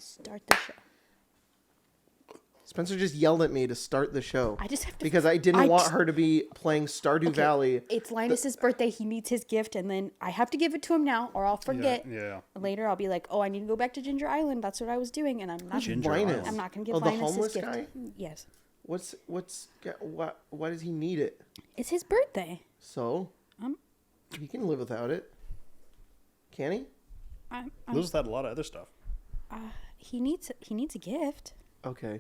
Start the show. Spencer just yelled at me to start the show. I just have to... Because I didn't want her to be playing Stardew Valley. It's Linus's birthday. He needs his gift, and then I have to give it to him now, or I'll forget. Yeah. Later, I'll be like, "Oh, I need to go back to Ginger Island. That's what I was doing," and I'm not. Linus? I'm not going to give the Linus homeless his gift. guy? Yes. Why does he need it? It's his birthday. So? He can live without it. Can he? Lives without a lot of other stuff. He needs a gift. Okay.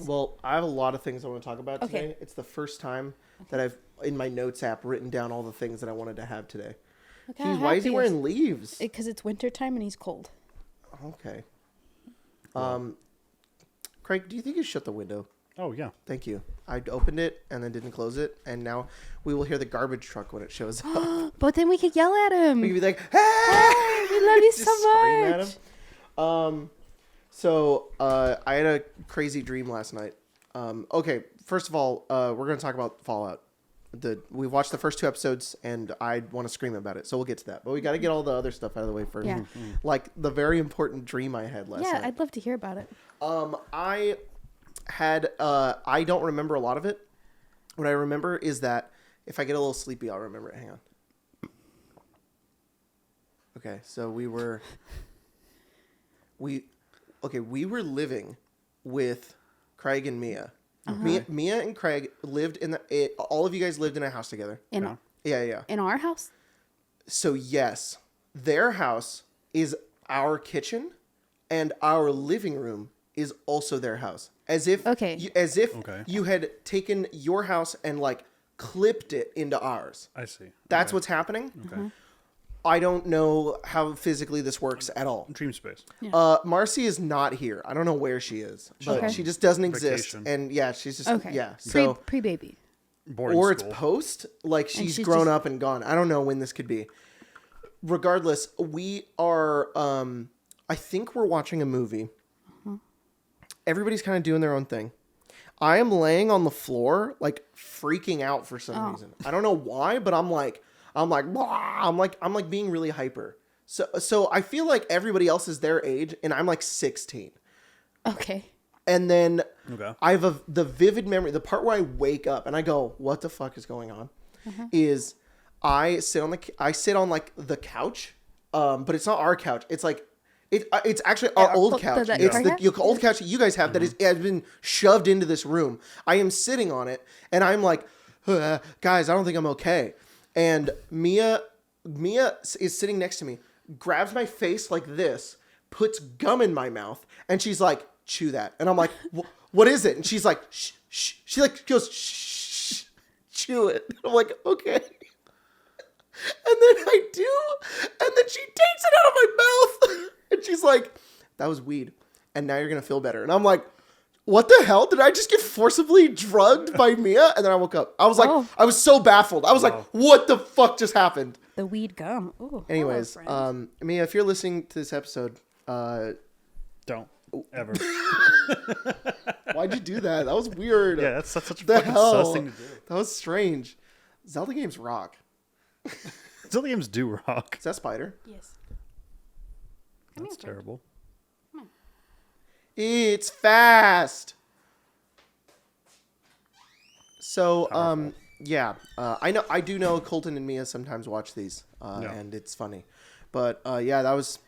Well, I have a lot of things I want to talk about today. It's the first time that I've, in my notes app, written down all the things that I wanted to have today. Why is he wearing leaves? Because it's wintertime and he's cold. Okay. Craig, do you think you shut the window? Oh, yeah. Thank you. I opened it and then didn't close it, and now we will hear the garbage truck when it shows up. But then we could yell at him. We could be like, "Hey! We love you Just so scream much." at him. So I had a crazy dream last night. Okay, first of all, we're going to talk about Fallout. We watched the first 2 episodes, and I want to scream about it, so we'll get to that. But we got to get all the other stuff out of the way first. Yeah. Like the very important dream I had last night. Yeah, I'd love to hear about it. I had I don't remember a lot of it. What I remember is that if I get a little sleepy, I'll remember it. Hang on. Okay, so we were living with Craig and Mia. Mia and Craig lived all of you guys lived in a house together. Yeah. In our house? So yes, their house is our kitchen, and our living room is also their house. As if you had taken your house and like clipped it into ours. I see. That's what's happening. Okay. I don't know how physically this works at all. Dream space. Yeah. Marcy is not here. I don't know where she is, but she just doesn't exist. And yeah, she's just So pre-baby. Or it's post, like she's grown up and gone. I don't know when this could be. Regardless, we are. I think we're watching a movie. Everybody's kind of doing their own thing. I am laying on the floor, like freaking out for some reason. I don't know why, but I'm like being really hyper. So I feel like everybody else is their age, and I'm like 16. Okay. And then I have the vivid memory, the part where I wake up and I go, "What the fuck is going on?" Is I sit on like the couch, but it's not our couch. It's like it's actually our old couch. It's the old couch that you guys have that has been shoved into this room. I am sitting on it, and I'm like, "Guys, I don't think I'm okay." And Mia is sitting next to me, grabs my face like this, puts gum in my mouth, and she's like, "Chew that." And I'm like, "What is it?" And she's like, "Shh, shh." She like goes, "Shh, chew it." I'm like, "Okay." And then I do, and then she takes it out of my mouth, and she's like, "That was weed, and now you're gonna feel better." And I'm like, "What the hell? Did I just get forcibly drugged by Mia?" And then I woke up. I was like, I was so baffled. I was like, "What the fuck just happened?" The weed gum. Ooh, anyways, Mia, if you're listening to this episode, don't ever. Why'd you do that? That was weird. Yeah, that's such a fucking sus thing to do. That was strange. Zelda games rock. Zelda games do rock. Is that Spider? Yes. That's terrible. Come on. It's fast. So, I do know Colton and Mia sometimes watch these, and it's funny, but it was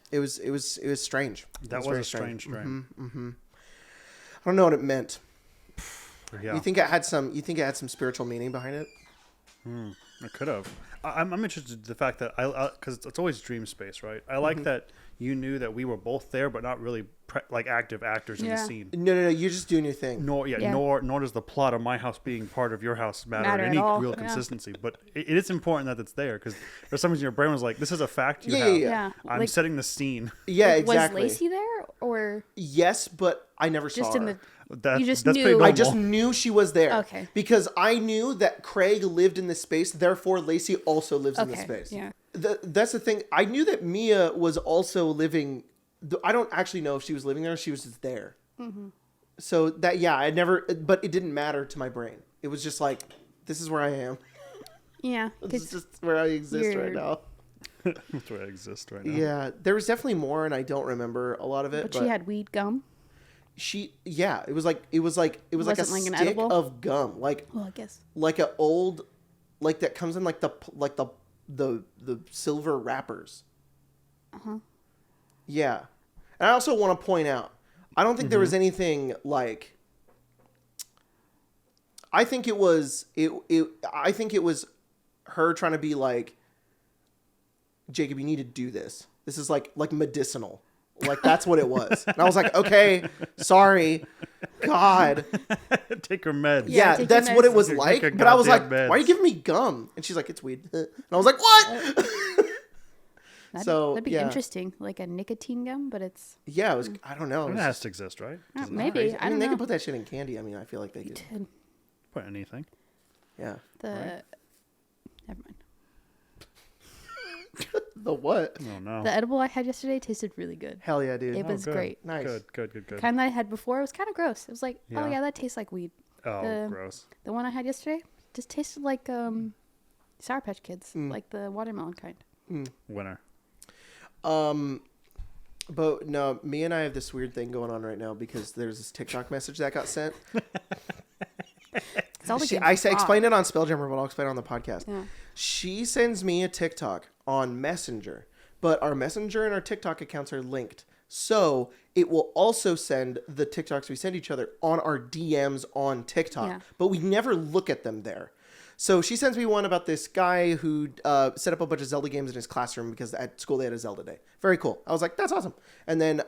strange. That was a strange dream. I don't know what it meant. Yeah. You think it had some spiritual meaning behind it? It could have. I'm interested in the fact that because it's always dream space, right? I like that you knew that we were both there, but not really like active actors in the scene. No. You're just doing your thing. Nor does the plot of my house being part of your house matter in any real consistency. But it is important that it's there because for some reason your brain was like, "This is a fact you have." Yeah. I'm setting the scene. Yeah, exactly. Was Lacey there or? Yes, but I never saw her. You just that's knew. I just knew she was there. Okay. Because I knew that Craig lived in this space, therefore Lacey also lives in this space. Yeah. That's the thing. I knew that Mia was also living. I don't actually know if she was living there or she was just there. So I never, but it didn't matter to my brain. It was just like, this is where I am. Yeah. This is just where I exist right now. That's where I exist right now. Yeah, there was definitely more, and I don't remember a lot of it. But she had weed gum. It was like a Wasn't like an stick edible? of gum, like Well, I guess. like a old, like that comes in like the silver wrappers. Yeah, and I also want to point out, I don't think there was anything like. I think it was I think it was her trying to be like, Jacob, you need to do this. This is like medicinal. Like that's what it was. And I was like, okay, sorry, God. Take her meds. Yeah, take that's your what it meds. was Take like. your But I was like, goddamn why are you meds. giving me gum? And she's like, it's weed. And I was like, what? That'd be yeah. interesting, like a nicotine gum, but it's Yeah, it was. I don't know. It It was has just to exist, right? maybe. crazy. I I mean, don't they know. could put that shit in candy. I mean, I feel like they could. Put anything. Yeah. Never mind. The what? Oh no. The edible I had yesterday tasted really good. Hell yeah, dude. It was good. great. Nice. Good. Kind that I had before, it was kind of gross. It was like, oh Yeah. yeah, that tastes like weed. Oh, gross. The one I had yesterday just tasted like Sour Patch Kids, like the watermelon kind. Winner. But no, me and I have this weird thing going on right now because there's this TikTok message that got sent. Zelda games I rock. explained it on Spelljammer, but I'll explain it on the podcast. Yeah. She sends me a TikTok on Messenger, but our Messenger and our TikTok accounts are linked. So it will also send the TikToks we send each other on our DMs on TikTok, Yeah. but we never look at them there. So she sends me one about this guy who set up a bunch of Zelda games in his classroom because at school they had a Zelda day. Very cool. I was like, that's awesome. And then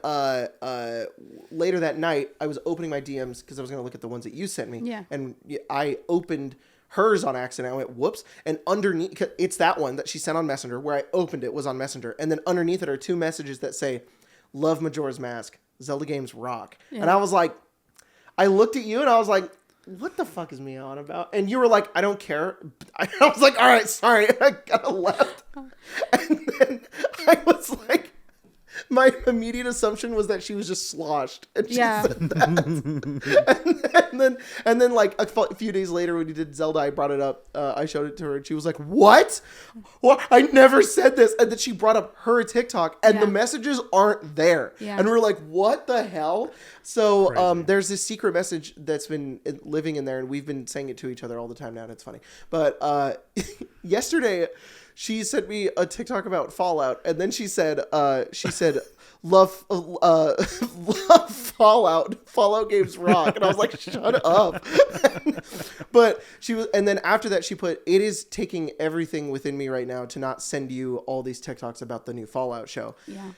later that night, I was opening my DMs because I was going to look at the ones that you sent me. Yeah. And I opened hers on accident. I went, whoops. And underneath, 'cause it's that one that she sent on Messenger where I opened it was on Messenger. And then underneath it are two messages that say, love Majora's Mask. Zelda games rock. Yeah. And I was like, I looked at you and I was like, what the fuck is me on about? And you were like, I don't care. I was like, all right, sorry. And I got left. And then I was like, my immediate assumption was that she was just sloshed. And she Yeah. said that. and then like a few days later when you did Zelda, I brought it up. I showed it to her and she was like, what? I never said this. And then she brought up her TikTok and the Yeah. messages aren't there. Yeah. And we're like, what the hell? So Crazy. there's this secret message that's been living in there and we've been saying it to each other all the time now and it's funny. But yesterday she sent me a TikTok about Fallout and then she said love Fallout games rock. And I was like, shut up. But and then after that she put, it is taking everything within me right now to not send you all these TikToks about the new Fallout show. Yeah.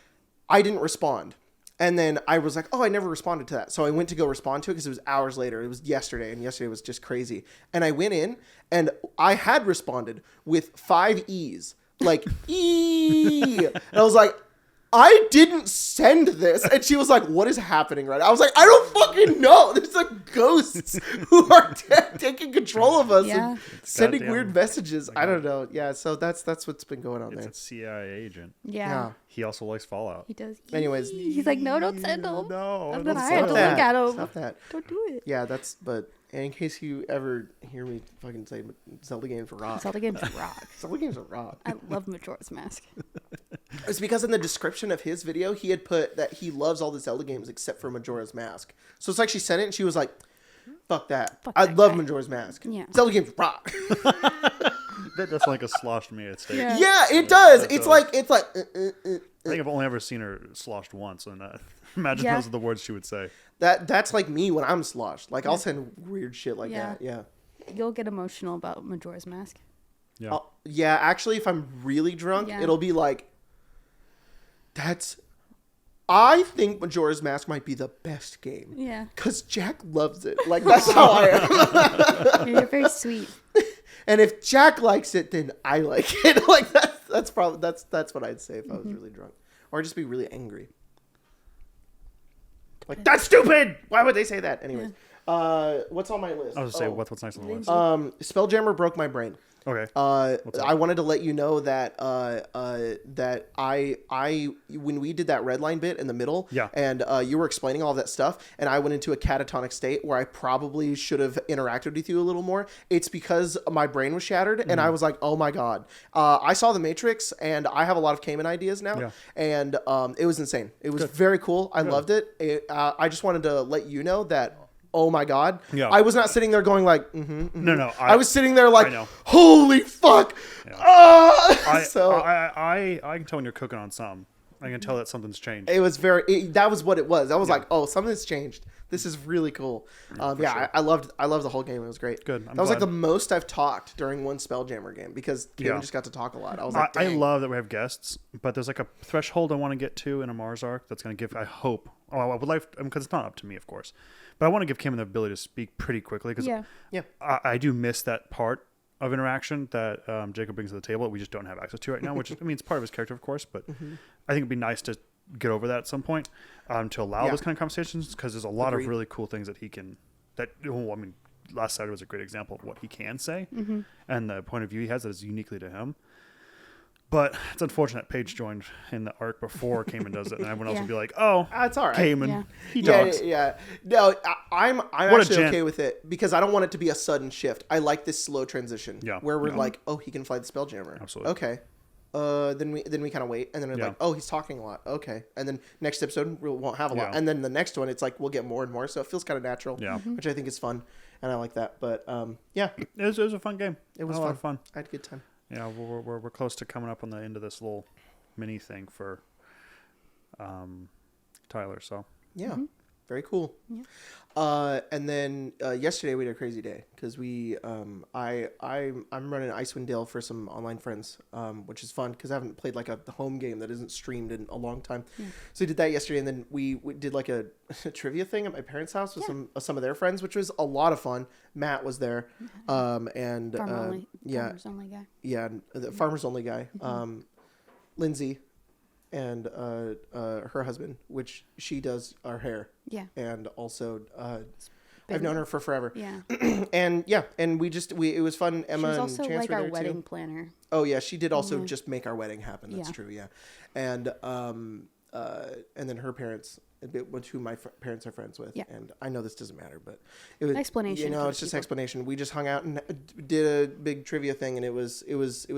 I didn't respond. And then I was like, oh, I never responded to that. So I went to go respond to it because it was hours later. It was yesterday, and yesterday was just crazy. And I went in, and I had responded with 5 E's. Like, E! And I was like, I didn't send this. And she was like, what is happening right now? I was like, I don't fucking know. There's like ghosts who are taking control of us Yeah. and sending Goddamn. weird messages. I don't know. Yeah, so that's what's been going on It's there. a CIA agent. Yeah. Yeah. He also likes Fallout. He does. Anyways. He's like, no, don't send him. No, And don't then I send had to him. look at him. Stop that. Don't do it. Yeah, but in case you ever hear me fucking say Zelda games rock. Zelda games rock. Zelda games are rock. I love Majora's Mask. It's because in the description of his video, he had put that he loves all the Zelda games except for Majora's Mask. So it's like she sent it and she was like, fuck that. Fuck I that love guy." Majora's Mask. Yeah. Zelda games rock. That's like a sloshed me at stage. Yeah. Yeah, it does. It It's does. like I think I've only ever seen her sloshed once, and imagine Yeah. those are the words she would say. that's like me when I'm sloshed. Like I'll send weird shit like Yeah. that. Yeah. You'll get emotional about Majora's Mask. Yeah. Yeah, actually if I'm really drunk, Yeah. it'll be like I think Majora's Mask might be the best game. Yeah. Cause Jack loves it. Like that's how I am. You're very sweet. And if Jack likes it, then I like it. Like that's probably that's what I'd say if I was really drunk, or I'd just be really angry. Like that's stupid. Why would they say that? Anyways, What's on my list? I was gonna say what's next on the list. Spelljammer broke my brain. Okay. I wanted to let you know that that I when we did that red line bit in the middle, and you were explaining all of that stuff, and I went into a catatonic state where I probably should have interacted with you a little more. It's because my brain was shattered, and I was like, oh my god. I saw The Matrix, and I have a lot of Cayman ideas now, and it was insane. It was very cool. I loved it. I just wanted to let you know that. Oh my god! Yeah. I was not sitting there going like, No. I was sitting there like, holy fuck! Yeah. I can tell when you're cooking on some. I can tell that something's changed. It was that was what it was. I was like, oh, something's changed. This is really cool. Sure. I loved the whole game. It was great. Good. That was like the most I've talked during one Spelljammer game because Kevin just got to talk a lot. I was like, I love that we have guests, but there's like a threshold I want to get to in a Mars arc that's going to give. I hope. Oh, I would like because it's not up to me, of course, but I want to give Kim the ability to speak pretty quickly because I do miss that part of interaction that Jacob brings to the table. We just don't have access to right now, which I mean, it's part of his character, of course, but I think it'd be nice to get over that at some point to allow those kind of conversations because there's a lot of really cool things that he can. I mean, last Saturday was a great example of what he can say and the point of view he has that is uniquely to him. But it's unfortunate Paige joined in the arc before Cayman does it, and everyone else would be like, "Oh, that's all right." Cayman, he talks. Yeah. No, I'm actually okay with it because I don't want it to be a sudden shift. I like this slow transition where we're like, "Oh, he can fly the Spelljammer." Absolutely. Okay. Then we kind of wait, and then we're like, "Oh, he's talking a lot." Okay, and then next episode we won't have a lot, and then the next one it's like we'll get more and more, so it feels kind of natural, which I think is fun, and I like that. But it was a fun game. It was a lot of fun. I had a good time. Yeah, we're close to coming up on the end of this little mini thing for Tyler. So very cool. Yeah. And then yesterday we had a crazy day because I'm running Icewind Dale for some online friends, which is fun because I haven't played like a home game that isn't streamed in a long time. So we did that yesterday, and then we did like a trivia thing at my parents' house with some of their friends, which was a lot of fun. Matt was there, and farmers only guy. Yeah, the farmers only guy. Lindsay. And her husband, which she does our hair. Yeah. And also, I've known her for forever. Yeah. and it was fun. Emma she was also and Chance like were our there wedding too. Planner. Oh yeah, she did also just make our wedding happen. That's true. Yeah. And then her parents, who my parents are friends with. Yeah. And I know this doesn't matter, but it was explanation. It's just explanation. We just hung out and did a big trivia thing, and it was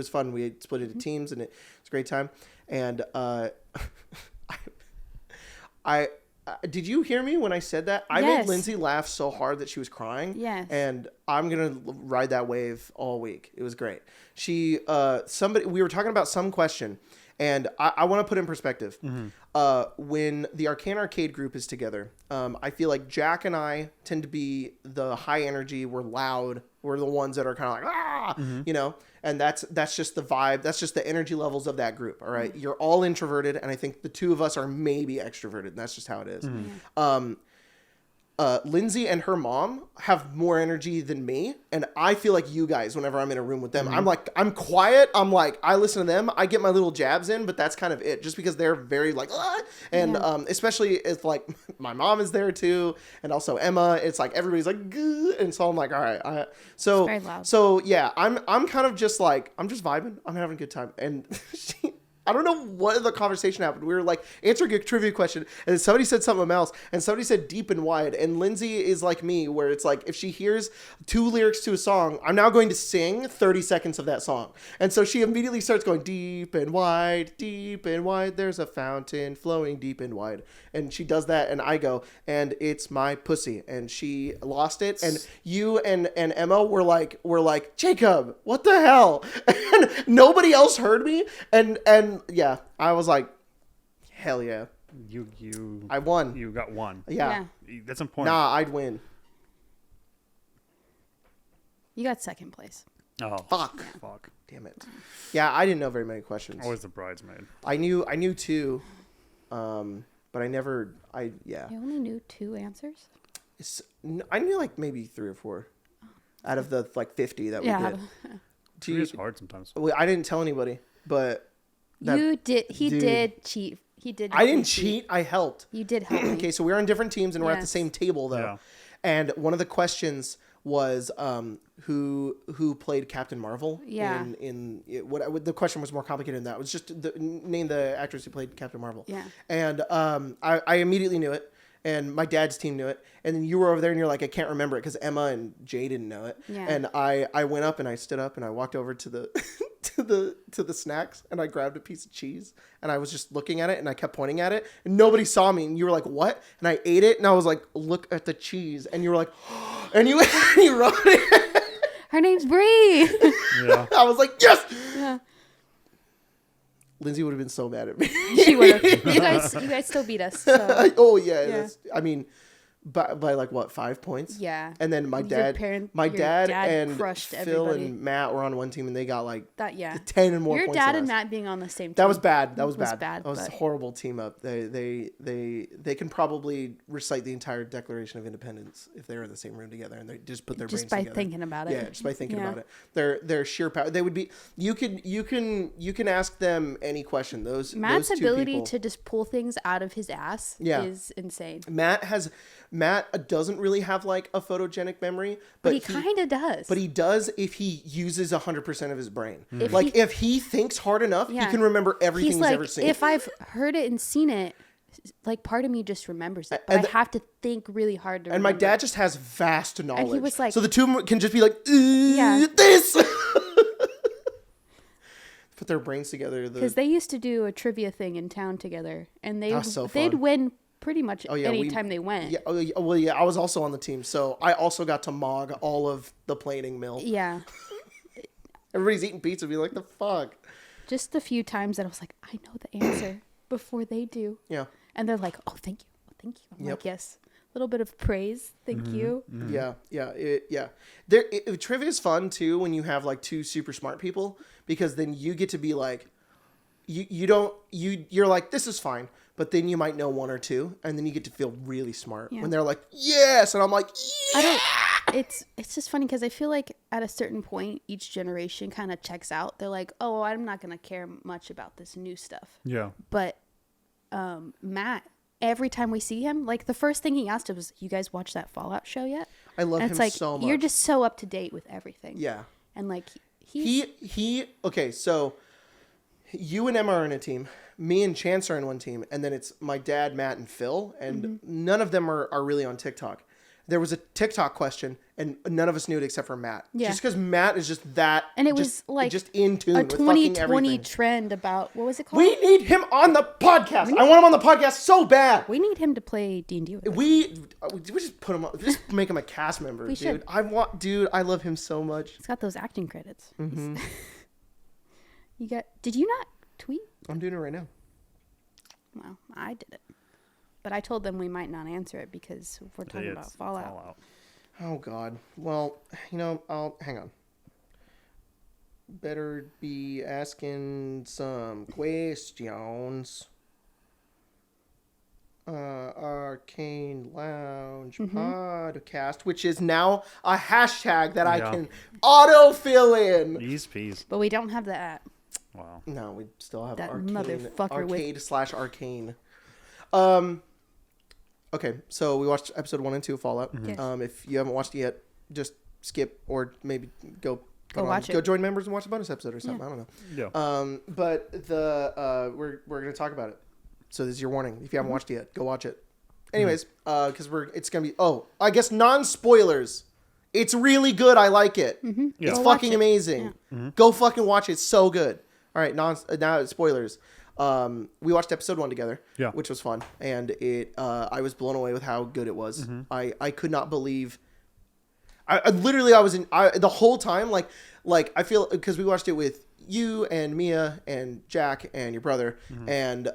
fun. We split into teams, and it was a great time. And I did you hear me when I said that? I made Lindsay laugh so hard that she was crying. Yes. And I'm gonna ride that wave all week. It was great. We were talking about some question, and I want to put in perspective. When the Arcane Arcade group is together, I feel like Jack and I tend to be the high energy. We're loud. We're the ones that are kind of like and that's just the vibe. That's just the energy levels of that group. All right, you're all introverted, and I think the two of us are maybe extroverted. And that's just how it is. Lindsay and her mom have more energy than me, and I feel like you guys, whenever I'm in a room with them, I'm quiet. I'm like, I listen to them. I get my little jabs in, but that's kind of it, just because they're very like, and especially if like my mom is there too, and also Emma. It's like everybody's like, gah, and so I'm like, all right, so very loud. So yeah, I'm kind of just like, I'm just vibing. I'm having a good time, and I don't know what the conversation happened. We were like answering a trivia question, and somebody said something else, and somebody said deep and wide. And Lindsay is like me, where it's like if she hears 2 lyrics to a song, I'm now going to sing 30 seconds of that song. And so she immediately starts going deep and wide, there's a fountain flowing deep and wide. And she does that, and I go, and it's my pussy. And she lost it, and you and Emma were like, Jacob, what the hell? And nobody else heard me, and yeah, I was like, hell yeah. I won. You got one. Yeah. That's important. Nah, I'd win. You got second place. Oh. Fuck. Damn it. Yeah, I didn't know very many questions. Always the bridesmaid. I knew 2, but I never, You only knew 2 answers? I knew like maybe 3 or 4 out of the like 50 that we did. It's hard sometimes. Well, I didn't tell anybody, but... You did. He did cheat. He did. I didn't cheat. I helped. You did help me. Okay, so we're on different teams, and we're at the same table, though. And one of the questions was who played Captain Marvel. Yeah. The question was more complicated than that. It was just name the actress who played Captain Marvel. Yeah. And I immediately knew it. And my dad's team knew it. And then you were over there and you're like, I can't remember it because Emma and Jay didn't know it. Yeah. And I went up and I stood up and I walked over to the to the snacks and I grabbed a piece of cheese and I was just looking at it and I kept pointing at it and nobody saw me and you were like, what? And I ate it and I was like, look at the cheese. And you were like, oh, and you wrote it. Her name's Bree. Yeah. I was like, yes. Yeah. Lindsay would have been so mad at me. She would have. You guys still beat us. So. Oh yeah. I mean, by like what, 5 points? Yeah. And then my dad and crushed Phil everybody. and Matt were on one team and they got like That. Yeah. 10 and more Your points. dad than and us. Matt being on the same team. That was bad. That was bad. That was a horrible team up. They can probably recite the entire Declaration of Independence if they were in the same room together and they just put their brains together. Just by thinking about it. Yeah, just by thinking about it. Their sheer power. They would be. You can ask them any question. Matt's those two ability people, to just pull things out of his ass is insane. Matt doesn't really have like a photogenic memory, but he kind of does. But he does if he uses 100% of his brain. Mm. If he thinks hard enough, he can remember everything he's ever seen. If I've heard it and seen it, like part of me just remembers it, but I have to think really hard to remember. And my dad just has vast knowledge. And he was like, so the two of them can just be like, this. Put their brains together. Because they used to do a trivia thing in town together, and they'd win pretty much any time they went. Yeah, well, yeah, I was also on the team, so I also got to mog all of the planing mill. Yeah. Everybody's eating pizza, be like, the fuck. Just the few times that I was like, I know the answer before they do. Yeah. And they're like, oh, thank you. Oh, thank you. I'm like, yes. A little bit of praise. Thank you. Mm-hmm. Yeah. Trivia is fun too when you have like two super smart people, because then you get to be like, you're like, this is fine. But then you might know one or two, and then you get to feel really smart when they're like, yes, and I'm like, yeah. It's just funny because I feel like at a certain point, each generation kind of checks out. They're like, oh, I'm not gonna care much about this new stuff. Yeah. But Matt, every time we see him, like the first thing he asked us was, "You guys watch that Fallout show yet?" I love him like, so much. You're just so up to date with everything. Yeah. And like he okay, so you and Emma are in a team. Me and Chance are in one team, and then it's my dad, Matt, and Phil, and none of them are really on TikTok. There was a TikTok question, and none of us knew it except for Matt. Yeah. Just because Matt is just that, and it was like just in tune a with fucking 2020 trend about, what was it called? We need him on the podcast. I want him on the podcast so bad. We need him to play D&D with us. We just put him on, just make him a cast member, dude. Should. I love him so much. He's got those acting credits. Mm-hmm. Did you not tweet? I'm doing it right now. Well, I did it. But I told them we might not answer it because we're talking about Fallout. Oh, God. Well, I'll hang on. Better be asking some questions. Arcane Lounge podcast, which is now a hashtag that I can auto fill in. Ease peas. But we don't have that. Wow. No, we still have that Arcane. Motherfucker Arcade/Arcane. Okay, so we watched episode 1 and 2 of Fallout. Yes. If you haven't watched it yet, just skip or maybe go watch it. Go join members and watch a bonus episode or something. I don't know. Yeah. But we're gonna talk about it. So this is your warning. If you haven't watched it yet, go watch it. Anyways, because it's gonna be. Oh, I guess non-spoilers. It's really good. I like it. Mm-hmm. Yeah. It's fucking amazing. Yeah. Go fucking watch it. It's so good. All right, now spoilers. We watched episode 1 together, which was fun, and I was blown away with how good it was. I could not believe. I literally was in the whole time like I feel, because we watched it with you and Mia and Jack and your brother, and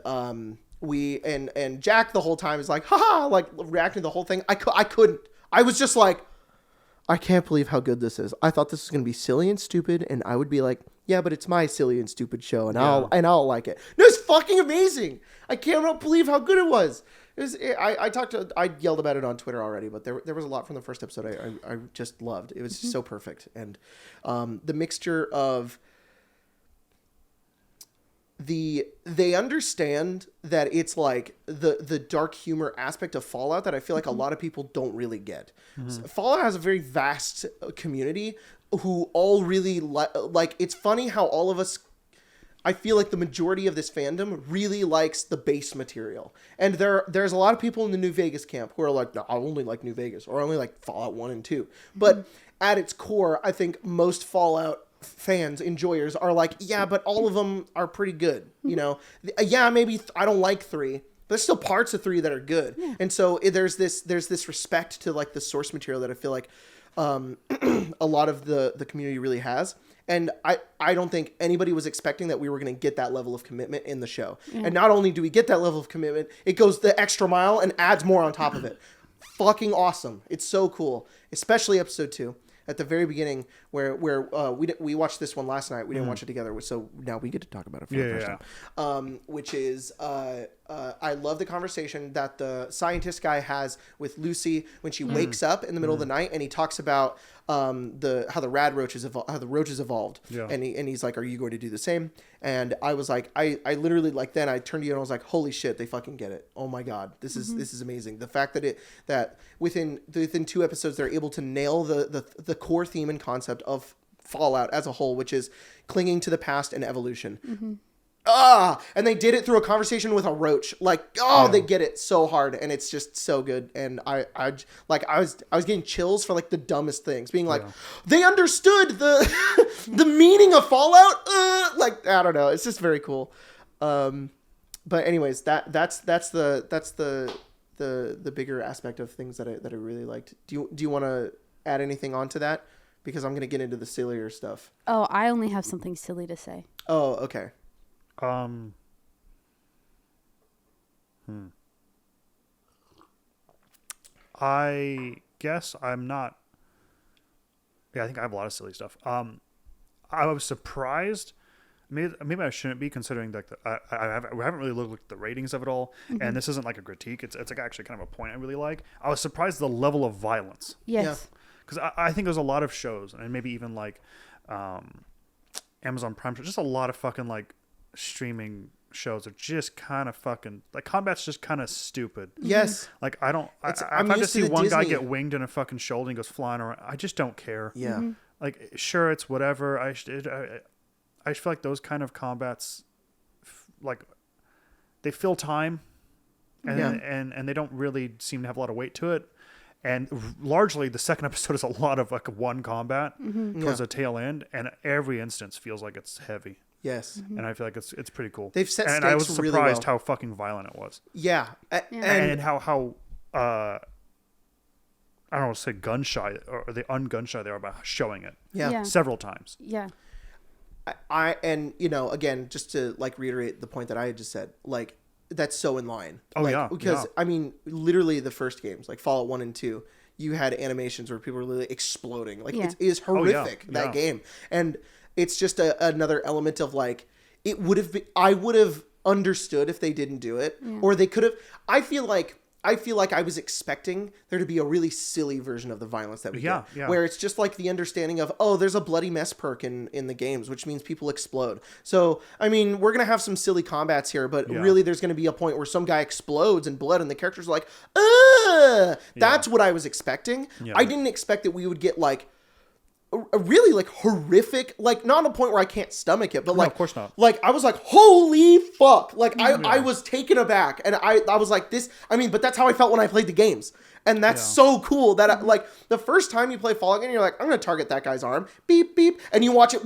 we and Jack the whole time is like haha, like reacting to the whole thing. I couldn't. I was just like, I can't believe how good this is. I thought this was gonna be silly and stupid, and I would be like, yeah, but it's my silly and stupid show, and I'll like it. No, it's fucking amazing. I can't believe how good it was. I yelled about it on Twitter already, but there was a lot from the first episode I just loved. It was just so perfect, and the mixture of they understand that it's like the dark humor aspect of Fallout that I feel like a lot of people don't really get. So Fallout has a very vast community who all really like. It's funny how all of us, I feel like the majority of this fandom really likes the base material. And there's a lot of people in the New Vegas camp who are like, no, I only like New Vegas, or I only like Fallout 1 and 2. But at its core, I think most Fallout fans, enjoyers, are like, yeah, but all of them are pretty good. You know, yeah, maybe I don't like 3, but there's still parts of 3 that are good. Yeah. And so there's this respect to like the source material that I feel like a lot of the community really has. And I don't think anybody was expecting that we were going to get that level of commitment in the show. Yeah. And not only do we get that level of commitment, it goes the extra mile and adds more on top of it. Fucking awesome. It's so cool. Especially episode 2. At the very beginning, where we watched this one last night. We didn't watch it together, so now we get to talk about it for the first time. Which is, I love the conversation that the scientist guy has with Lucy when she wakes up in the middle of the night, and he talks about how the roaches evolved. Yeah. And he's like, "Are you going to do the same?" And I was like, I literally, like, then I turned to you and I was like, "Holy shit, they fucking get it! Oh my god, this is amazing." The fact that within 2 episodes they're able to nail the core theme and concept of Fallout as a whole, which is clinging to the past and evolution. And they did it through a conversation with a roach. Like, they get it so hard, and it's just so good. And I was getting chills for like the dumbest things, being like, they understood the meaning of Fallout. Like, I don't know, it's just very cool. But anyways, that's the bigger aspect of things that I really liked. Do you want to add anything onto that? Because I'm gonna get into the sillier stuff. Oh, I only have something silly to say. Oh, okay. I guess I'm not. Yeah, I think I have a lot of silly stuff. I was surprised. Maybe I shouldn't be, considering like we haven't really looked at the ratings of it all, and this isn't like a critique. It's like actually kind of a point I really like. I was surprised the level of violence. Yes. Because I think there's a lot of shows, and maybe even like Amazon Prime, just a lot of fucking like streaming shows are just kind of fucking, like, combat's just kind of stupid. Yes. Like, I just see one guy get winged in a fucking shoulder and goes flying around, I just don't care. Yeah. Like, sure, it's whatever. I feel like those kind of combats, like, they fill time, and they don't really seem to have a lot of weight to it. And largely, the second episode is a lot of like one combat towards the tail end, and every instance feels like it's heavy. Yes. And I feel like it's pretty cool. They've set stakes and I was really surprised well. how fucking violent it was. Yeah. And how I don't want to say gun shy or the un-gun shy they are about showing it. Yeah. Several times. Yeah. And you know, again, just to like reiterate the point that I had just said, like, that's so in line. Oh, like, yeah. Because I mean, literally the first games, like Fallout 1 and 2, you had animations where people were literally exploding. Like, it is horrific, that game. And it's just another element of like, I would have understood if they didn't do it, or they could have. I feel like I was expecting there to be a really silly version of the violence that we get. Where it's just like the understanding of, oh, there's a bloody mess perk in the games, which means people explode. So, I mean, we're going to have some silly combats here, but really there's going to be a point where some guy explodes in blood and the characters are like, that's what I was expecting. Yeah. I didn't expect that we would get like a really like horrific, like, not a point where I can't stomach it, but like, no, of course not. Like, I was like, holy fuck. Like, I was taken aback, and I was like, this, I mean, but that's how I felt when I played the games. And that's so cool that like the first time you play Fallout and you're like, I'm going to target that guy's arm, beep, beep. And you watch it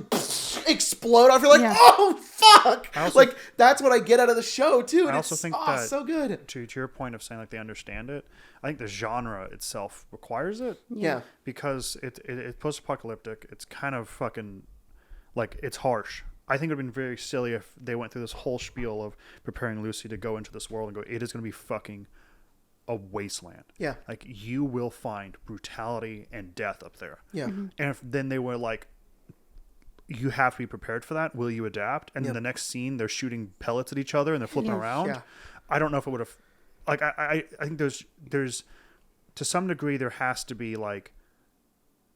explode. I feel like, oh fuck. Like, that's what I get out of the show too. And I also think that so good. To your point of saying like they understand it, I think the genre itself requires it. Yeah. Because it's post-apocalyptic. It's kind of fucking, like, it's harsh. I think it would have been very silly if they went through this whole spiel of preparing Lucy to go into this world and go, it is going to be fucking a wasteland. Yeah. Like, you will find brutality and death up there. Yeah. And if then they were like, you have to be prepared for that. Will you adapt? And then the next scene, they're shooting pellets at each other and they're flipping around. Yeah. I don't know if it would have, like, I think there's to some degree there has to be like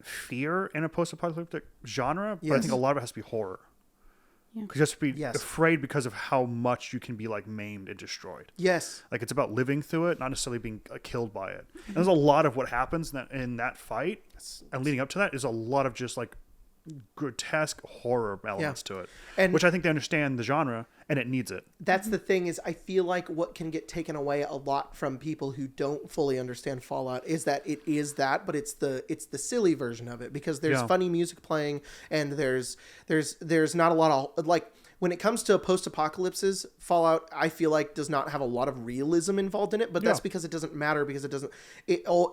fear in a post-apocalyptic genre, but I think a lot of it has to be horror. Because you have to be afraid because of how much you can be like maimed and destroyed. Yes. Like it's about living through it, not necessarily being killed by it. And there's a lot of what happens in that fight and leading up to that is a lot of just like grotesque horror elements to it, and which I think they understand the genre and it needs it. That's the thing is I feel like what can get taken away a lot from people who don't fully understand Fallout is that it is that, but it's the silly version of it because there's funny music playing and there's not a lot of like when it comes to post-apocalypses, Fallout, I feel like does not have a lot of realism involved in it, but that's because it doesn't matter because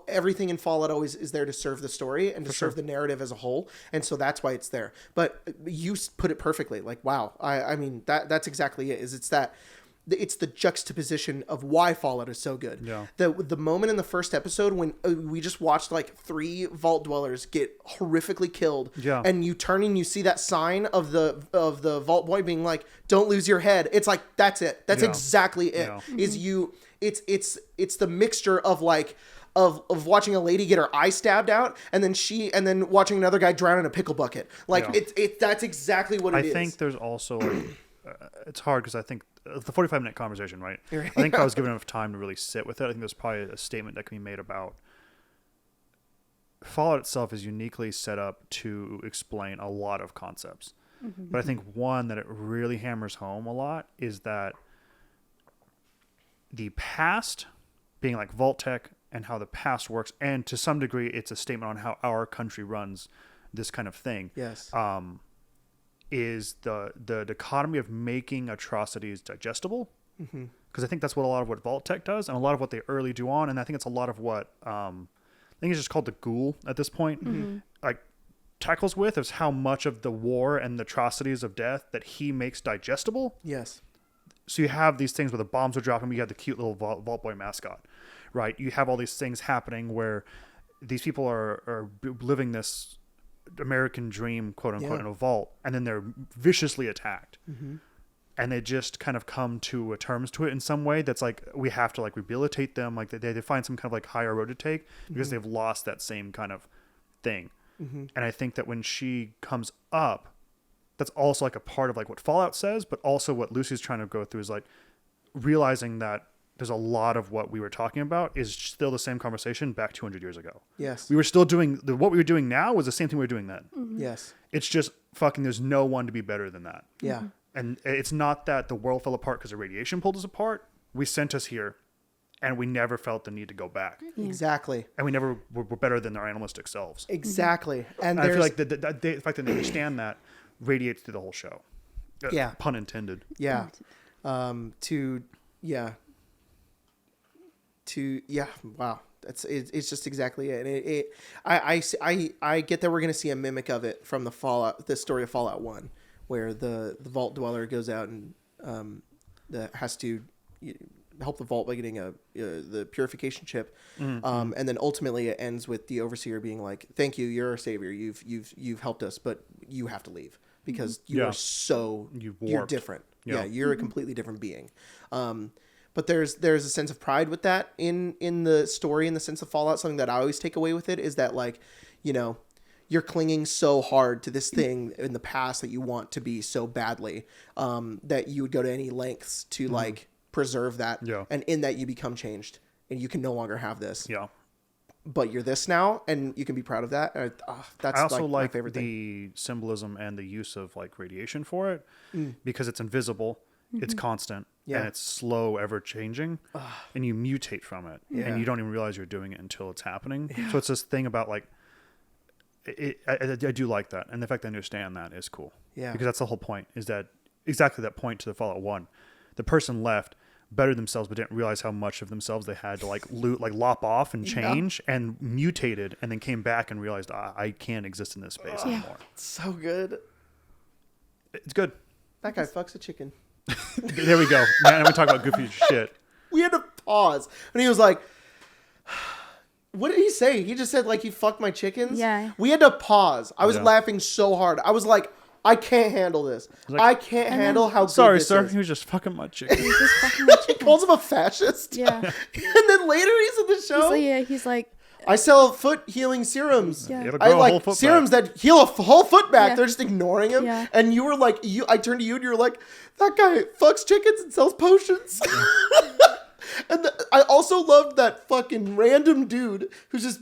everything in Fallout always is there to serve the story and to serve the narrative as a whole. And so that's why it's there. But you put it perfectly. Like, wow. I mean, that's exactly it. It's the juxtaposition of why Fallout is so good. Yeah. The moment in the first episode when we just watched like 3 vault dwellers get horrifically killed, and you turn and you see that sign of the vault boy being like, "Don't lose your head." It's like that's it. That's exactly it. Yeah. It's the mixture of like of watching a lady get her eye stabbed out and then watching another guy drown in a pickle bucket. Like that's exactly what it is. I think there's also like it's hard because I think the 45-minute conversation, right? I think if I was given enough time to really sit with it, I think there's probably a statement that can be made about Fallout itself is uniquely set up to explain a lot of concepts. Mm-hmm. But I think one that it really hammers home a lot is that the past being like Vault Tech and how the past works, and to some degree it's a statement on how our country runs this kind of thing. Yes. Is the dichotomy of making atrocities digestible. Because I think that's what a lot of what Vault Tech does and a lot of what they early do on. And I think it's a lot of what I think it's just called the Ghoul at this point. Like tackles with is how much of the war and the atrocities of death that he makes digestible. Yes. So you have these things where the bombs are dropping. You have the cute little Vault Boy mascot, right? You have all these things happening where these people are living this American dream, quote unquote, in a vault, and then they're viciously attacked. And they just kind of come to terms to it in some way that's like we have to like rehabilitate them, like they find some kind of like higher road to take because they've lost that same kind of thing. And I think that when she comes up, that's also like a part of like what Fallout says, but also what Lucy's trying to go through is like realizing that there's a lot of what we were talking about is still the same conversation back 200 years ago. Yes. We were still doing what we were doing now was the same thing we were doing then. Yes. It's just fucking there's no one to be better than that. Yeah. And it's not that the world fell apart because the radiation pulled us apart. We sent us here and we never felt the need to go back. Exactly. And we never were better than our animalistic selves. Exactly. And I feel like the fact that they understand that radiates through the whole show. Pun intended. Yeah. Wow. It's just exactly it. I get that we're going to see a mimic of it from the story of Fallout 1, where the Vault Dweller goes out and has to help the Vault by getting the purification chip, and then ultimately it ends with the Overseer being like, "Thank you, you're our savior. You've helped us, but you have to leave because you are you're different. Yeah, you're a completely different being." But there's a sense of pride with that in the story, in the sense of Fallout. Something that I always take away with it is that, like, you know, you're clinging so hard to this thing in the past that you want to be so badly, that you would go to any lengths to like preserve that. Yeah. And in that you become changed and you can no longer have this. Yeah. But you're this now and you can be proud of that. That's I also like my favorite thing. The symbolism and the use of like radiation for it because it's invisible. It's constant and it's slow, ever changing, and you mutate from it, and you don't even realize you're doing it until it's happening. Yeah. So it's this thing about like, I do like that, and the fact that I understand that is cool. Yeah, because that's the whole point. Is that exactly that point to the Fallout 1? The person left bettered themselves, but didn't realize how much of themselves they had to like lop off and change, and mutated, and then came back and realized I can't exist in this space anymore. So good. It's good. That guy fucks a chicken. There we go. Man, I'm talking about goofy shit. We had to pause. And he was like, what did he say? He just said, like, he fucked my chickens? Yeah. We had to pause. I was laughing so hard. I was like, I can't handle this. Like, I can't handle how good sorry, this sir. is. He was just fucking my chicken. He was just fucking my chicken. He calls him a fascist. Yeah. And then later he's in the show. He's like, I sell foot healing serums. Yeah. I like serums that heal a whole foot back. Yeah. They're just ignoring him. Yeah. And you were like, I turned to you and you were like, that guy fucks chickens and sells potions. And I also loved that fucking random dude who's just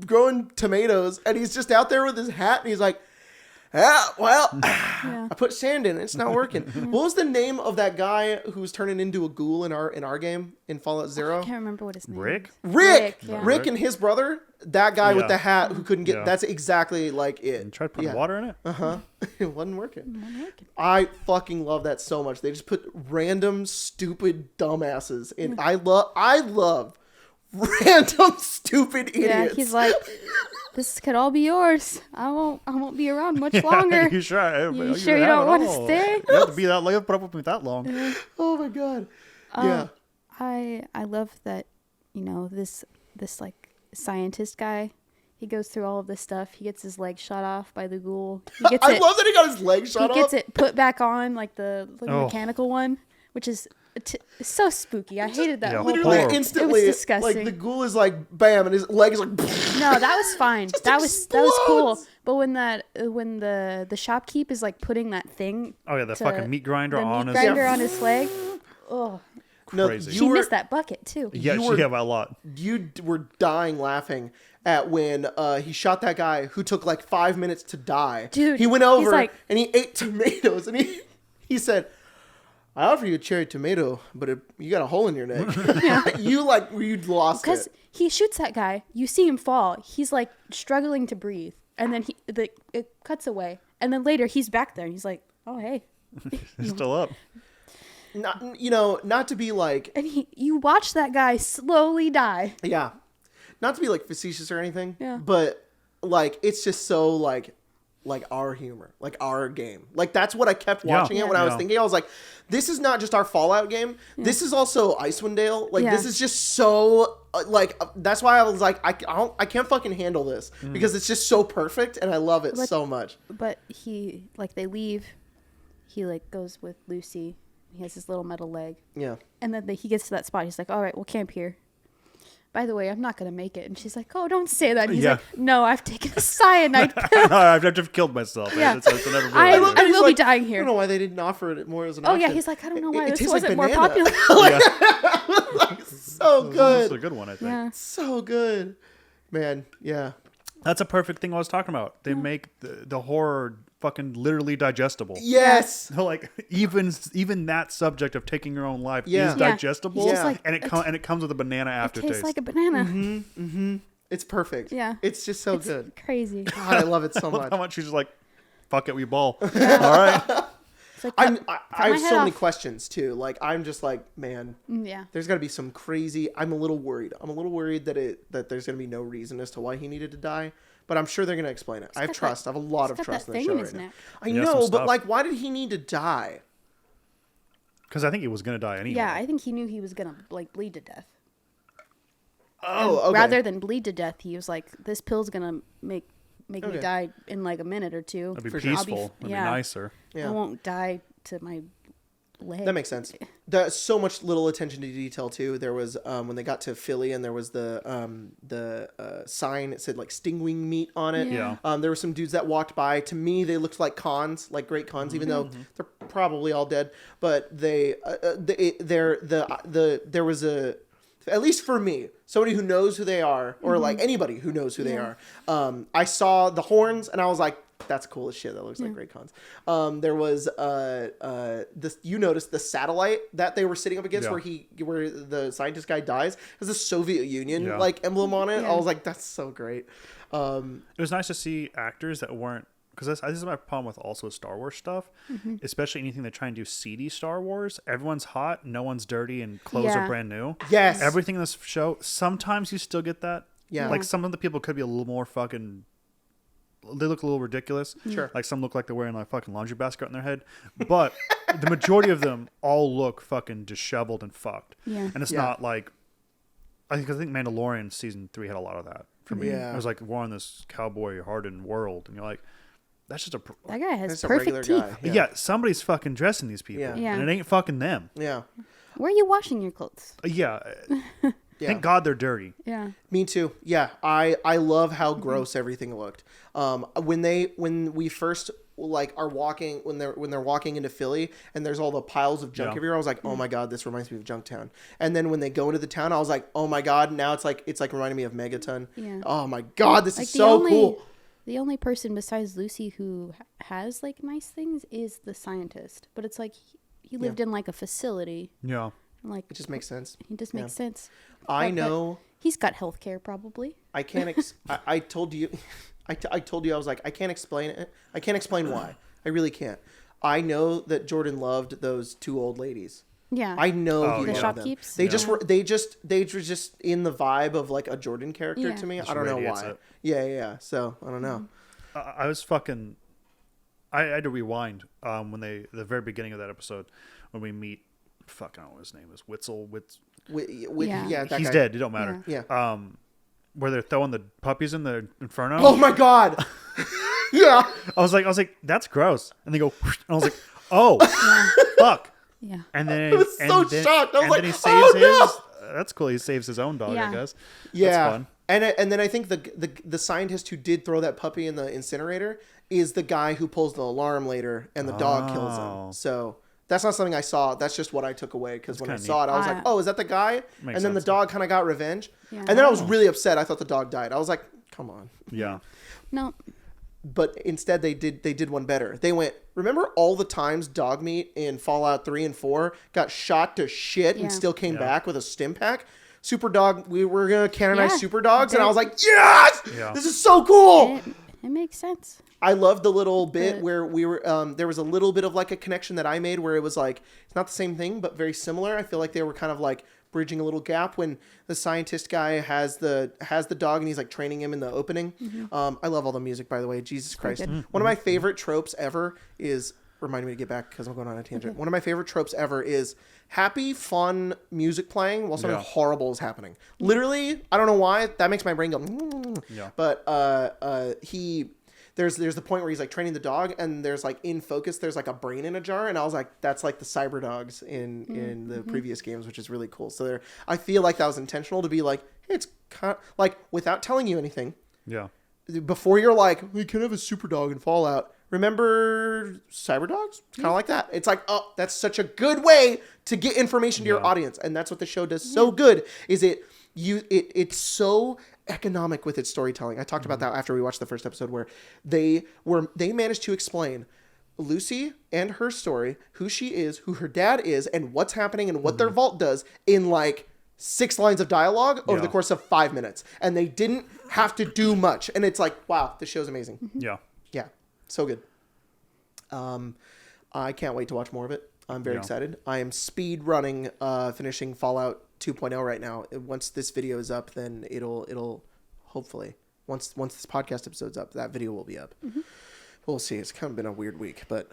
growing tomatoes and he's just out there with his hat and he's like, yeah, well, I put sand in it. It's not working. What was the name of that guy who's turning into a ghoul in our game in Fallout 0? I can't remember what his name Rick? is. Rick and his brother, that guy with the hat who couldn't get, that's exactly like it. And tried putting water in it? Uh-huh. It wasn't working. I fucking love that so much. They just put random, stupid dumbasses in. I love random, stupid idiots. Yeah, he's like, this could all be yours. I won't be around much longer. You sure? You sure you don't want to stay? You have to be that late, put up with me that long. Oh my god. Yeah. I love that, this like scientist guy. He goes through all of this stuff. He gets his leg shot off by the ghoul. I love that he got his leg shot off. He gets it put back on, like the mechanical one, which is so spooky. I hated that whole literally part. instantly. It was disgusting. Like the ghoul is like bam, and his leg is like. No, that was fine. that was cool. But when the shopkeep is like putting that thing. Oh yeah, the fucking meat grinder on his on his leg. Oh, crazy. She missed that bucket too. Yeah, she had a lot. You were dying laughing at when he shot that guy who took like 5 minutes to die. Dude, he went over and he ate tomatoes and he said, I offer you a cherry tomato, but you got a hole in your neck. You lost it. Because he shoots that guy. You see him fall. He's like struggling to breathe. And then it cuts away. And then later he's back there and he's like, oh, hey. He's still up. Not to be like. And you watch that guy slowly die. Yeah. Not to be like facetious or anything. Yeah. But like, it's just so like our humor, like our game. Like that's what I kept watching it when I was thinking. I was like, this is not just our Fallout game. Yeah. This is also Icewind Dale. Like this is just so that's why I was like, I can't fucking handle this because it's just so perfect and I love it so much. But they leave. He goes with Lucy. He has his little metal leg. Yeah. And then he gets to that spot. He's like, all right, we'll camp here. By the way, I'm not going to make it. And she's like, oh, don't say that. And he's like, no, I've taken a cyanide pill. I've just killed myself. Yeah. I will be dying here. I don't know why they didn't offer it more as an option. Oh, yeah. He's like, I don't know why this wasn't more popular. So good. This is a good one, I think. Yeah. So good. Man, yeah. That's a perfect thing I was talking about. They make the horror fucking literally digestible. Yes. So like even that subject of taking your own life is digestible. Yeah. And it comes with a banana aftertaste. It tastes like a banana. Mm-hmm. Mm-hmm. It's perfect. Yeah. It's just so good. Crazy. God, I love it so much. How much she's just like, fuck it, we ball. All right. Like, I have so many questions too. Like I'm just like, man, there's got to be some crazy. I'm a little worried. I'm a little worried that there's going to be no reason as to why he needed to die. But I'm sure they're going to explain it. I have trust. I have a lot of trust in the show right now. I know, but like, why did he need to die? Because I think he was going to die anyway. Yeah, I think he knew he was going to bleed to death. Oh, okay. Rather than bleed to death, he was like, this pill's going to make me die in like a minute or two. It'd be peaceful. It'd be nicer. Yeah. I won't die to my leg. That makes sense. There's so much little attention to detail too. There was when they got to Philly and there was the sign. It said like stingwing meat on it. Yeah. There were some dudes that walked by. To me, they looked like cons, like great cons, even though they're probably all dead. But there was a, at least for me, somebody who knows who they are, or like anybody who knows who they are. I saw the horns and I was like, that's cool as shit. That looks like great cons. There was this. You noticed the satellite that they were sitting up against, where the scientist guy dies, has a Soviet Union like emblem on it. I was like, that's so great. It was nice to see actors that weren't, because this is my problem with also Star Wars stuff, especially anything that try and do seedy Star Wars. Everyone's hot, no one's dirty, and clothes are brand new. Yes, everything in this show. Sometimes you still get that. Yeah, like some of the people could be a little more fucking. They look a little ridiculous. Sure. Like some look like they're wearing like a fucking laundry basket on their head. But the majority of them all look fucking disheveled and fucked. Yeah. And it's not like, I think Mandalorian season 3 had a lot of that for me. Yeah. It was like we're in this cowboy hardened world. And you're like, that's just that guy has that's perfect teeth. Guy. Yeah, somebody's fucking dressing these people. Yeah. Yeah. And it ain't fucking them. Yeah. Where are you washing your clothes? Yeah. Thank God they're dirty. Yeah. Me too. Yeah. I love how gross everything looked. When we first like are walking when they're walking into Philly and there's all the piles of junk everywhere, I was like, oh my God, this reminds me of Junktown. And then when they go into the town, I was like, oh my God, now it's like reminding me of Megaton. Yeah. Oh my God, this is so cool. The only person besides Lucy who has like nice things is the scientist, but it's like he lived in like a facility. Yeah. Like it just makes sense. He just makes sense. I know. He's got healthcare probably. I can't. I told you. I told you I was like, I can't explain it. I can't explain why. I really can't. I know that Jordan loved those two old ladies. Yeah. I know he the loved shopkeepers. them. They were just in the vibe of like a Jordan character to me. Just I don't know why. It. Yeah. So I don't know. I was fucking. I had to rewind when the very beginning of that episode when we meet. Fuck, I don't know what his name is. Witzel. Yeah, that he's guy. dead. It don't matter. Yeah. Where they're throwing the puppies in the inferno. Oh my God. Yeah. I was like, that's gross. And they go, and I was like, oh, fuck. Yeah. And then I was so shocked. I was like, then he saves his. That's cool. He saves his own dog, I guess. Yeah. That's fun. And then I think the scientist who did throw that puppy in the incinerator is the guy who pulls the alarm later, and the dog kills him. So. That's not something I saw. That's just what I took away. Because when I saw it, I was like, oh, is that the guy? And then the dog kind of got revenge. Yeah. And then I was really upset. I thought the dog died. I was like, come on. Yeah. No. But instead, they did one better. They went, remember all the times dog meat in Fallout 3 and 4 got shot to shit and still came back with a stim pack? Super Dog, we were going to canonize Super Dogs. And I was like, yes! Yeah. This is so cool! It makes sense. I love the little bit where we were, there was a little bit of like a connection that I made where it was like, it's not the same thing, but very similar. I feel like they were kind of like bridging a little gap when the scientist guy has the dog and he's like training him in the opening. Mm-hmm. I love all the music, by the way. Jesus Christ. Mm-hmm. One of my favorite tropes ever is, remind me to get back because I'm going on a tangent. Mm-hmm. One of my favorite tropes ever is happy, fun music playing while something horrible is happening. Literally, I don't know why. That makes my brain go, But There's the point where he's like training the dog and there's like in focus there's like a brain in a jar, and I was like, that's like the cyber dogs in the previous games, which is really cool. So I feel like that was intentional to be like, hey, it's kind of, like without telling you anything. Yeah. Before you're like, we can have a super dog in Fallout. Remember cyber dogs? It's kind of like that. It's like, oh, that's such a good way to get information to your audience, and that's what the show does so good. Is it's so economic with its storytelling. I talked about that after we watched the first episode, where they managed to explain Lucy and her story, who she is, who her dad is, and what's happening and what their vault does in like 6 lines of dialogue over the course of 5 minutes, and they didn't have to do much. And it's like, wow, this show's amazing. Yeah, so good. I can't wait to watch more of it. I'm very excited. I am speed running, finishing Fallout 2.0 right now. Once this video is up, then it'll hopefully once this podcast episode's up, that video will be up. Mm-hmm. We'll see. It's kind of been a weird week, but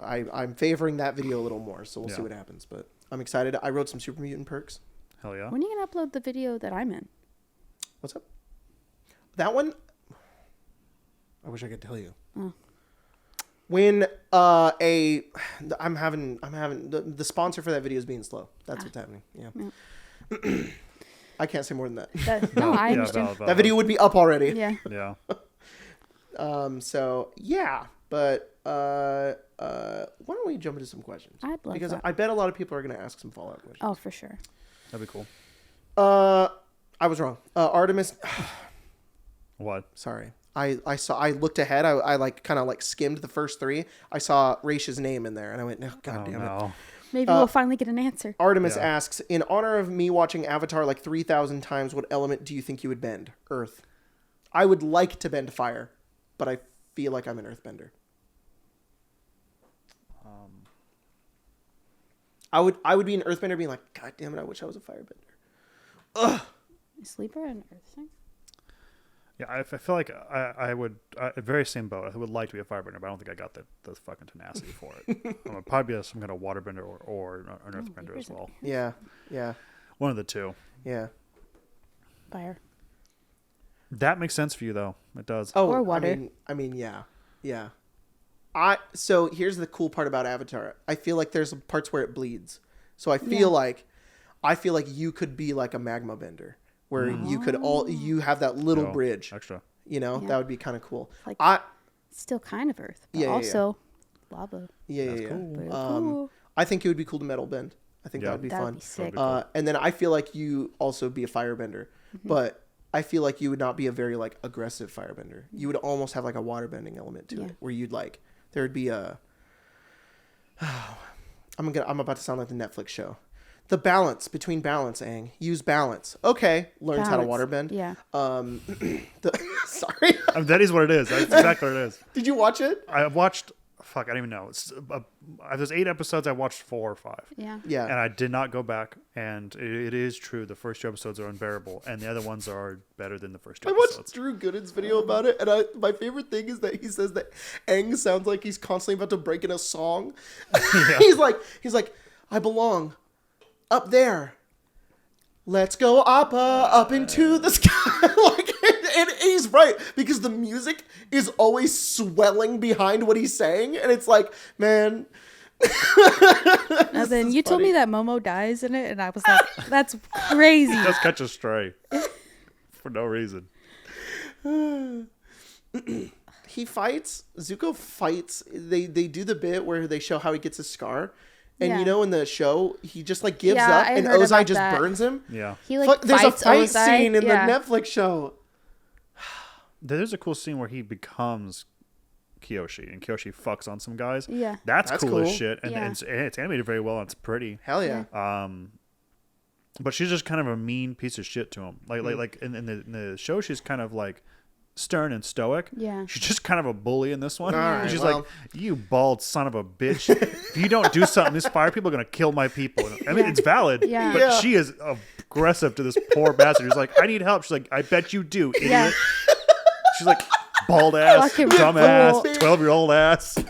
I'm favoring that video a little more, so we'll see what happens. But I'm excited. I wrote some Super Mutant perks. Hell yeah! When are you gonna upload the video that I'm in? What's up? That one. I wish I could tell you. Oh. When I'm having the sponsor for that video is being slow. That's what's happening. Yeah. I can't say more than that. No, I understand. That video would be up already. Yeah. Yeah. So yeah, but why don't we jump into some questions? I'd love because that. I bet a lot of people are going to ask some Fallout questions. Oh, for sure. That'd be cool. I was wrong. Artemis. What? Sorry. I looked ahead. I like kind of like skimmed the first 3. I saw Raish's name in there and I went, oh, God damn it. Maybe we'll finally get an answer. Artemis asks, in honor of me watching Avatar like 3,000 times, what element do you think you would bend? Earth. I would like to bend fire, but I feel like I'm an earthbender. I would be an earthbender being like, God damn it, I wish I was a firebender. Ugh. Is Sleeper an earth thing? Yeah, I feel like I would, very same boat. I would like to be a firebender, but I don't think I got the fucking tenacity for it. I'm probably some kind of waterbender or an earthbender as well. Yeah. One of the two. Yeah. Fire. That makes sense for you, though. It does. Oh, or water. I mean, yeah. So here's the cool part about Avatar. I feel like there's parts where it bleeds. So I feel like I feel like you could be like a magma bender, where you could you have that little bridge extra. You know, that would be kind of cool. Like, still kind of Earth, but also lava. Yeah. Cool. I think it would be cool to metal bend. I think that would be fun. Would be sick. And then I feel like you also be a firebender, but I feel like you would not be a very like aggressive firebender. You would almost have like a waterbending element to it, where you'd like there would be a. I'm about to sound like the Netflix show. The balance between balance, Aang. Use balance. Okay, learns how to waterbend. Yeah. Sorry. That is what it is. That's exactly what it is. Did you watch it? I watched. Fuck, I don't even know. There's 8 episodes. I watched 4 or 5. Yeah. Yeah. And I did not go back. And it is true. The first 2 episodes are unbearable, and the other ones are better than the first 2 episodes. I watched Drew Gooden's video about it, and my favorite thing is that he says that Aang sounds like he's constantly about to break in a song. Yeah. He's like, I belong up there. Let's go up into the sky. Like, and he's right, because the music is always swelling behind what he's saying, and it's like, man. Now then, you told me that Momo dies in it, and I was like, that's crazy. He does catch a stray for no reason. Zuko fights. They do the bit where they show how he gets his scar. And you know, in the show, he just like gives up, and Ozai just burns him. Yeah, he like there's a fight Ozai. scene in the Netflix show. There's a cool scene where he becomes Kyoshi, and Kyoshi fucks on some guys. Yeah, that's cool as shit, and it's animated very well, and it's pretty. Hell yeah. But she's just kind of a mean piece of shit to him. Like in the show, she's kind of like stern and stoic. Yeah. She's just kind of a bully in this one. Right, she's like, you bald son of a bitch. If you don't do something, these fire people are going to kill my people. I mean, it's valid. Yeah. But she is aggressive to this poor bastard. She's like, I need help. She's like, I bet you do, idiot. Yeah. She's like, bald ass, dumb ass, 12-year-old ass.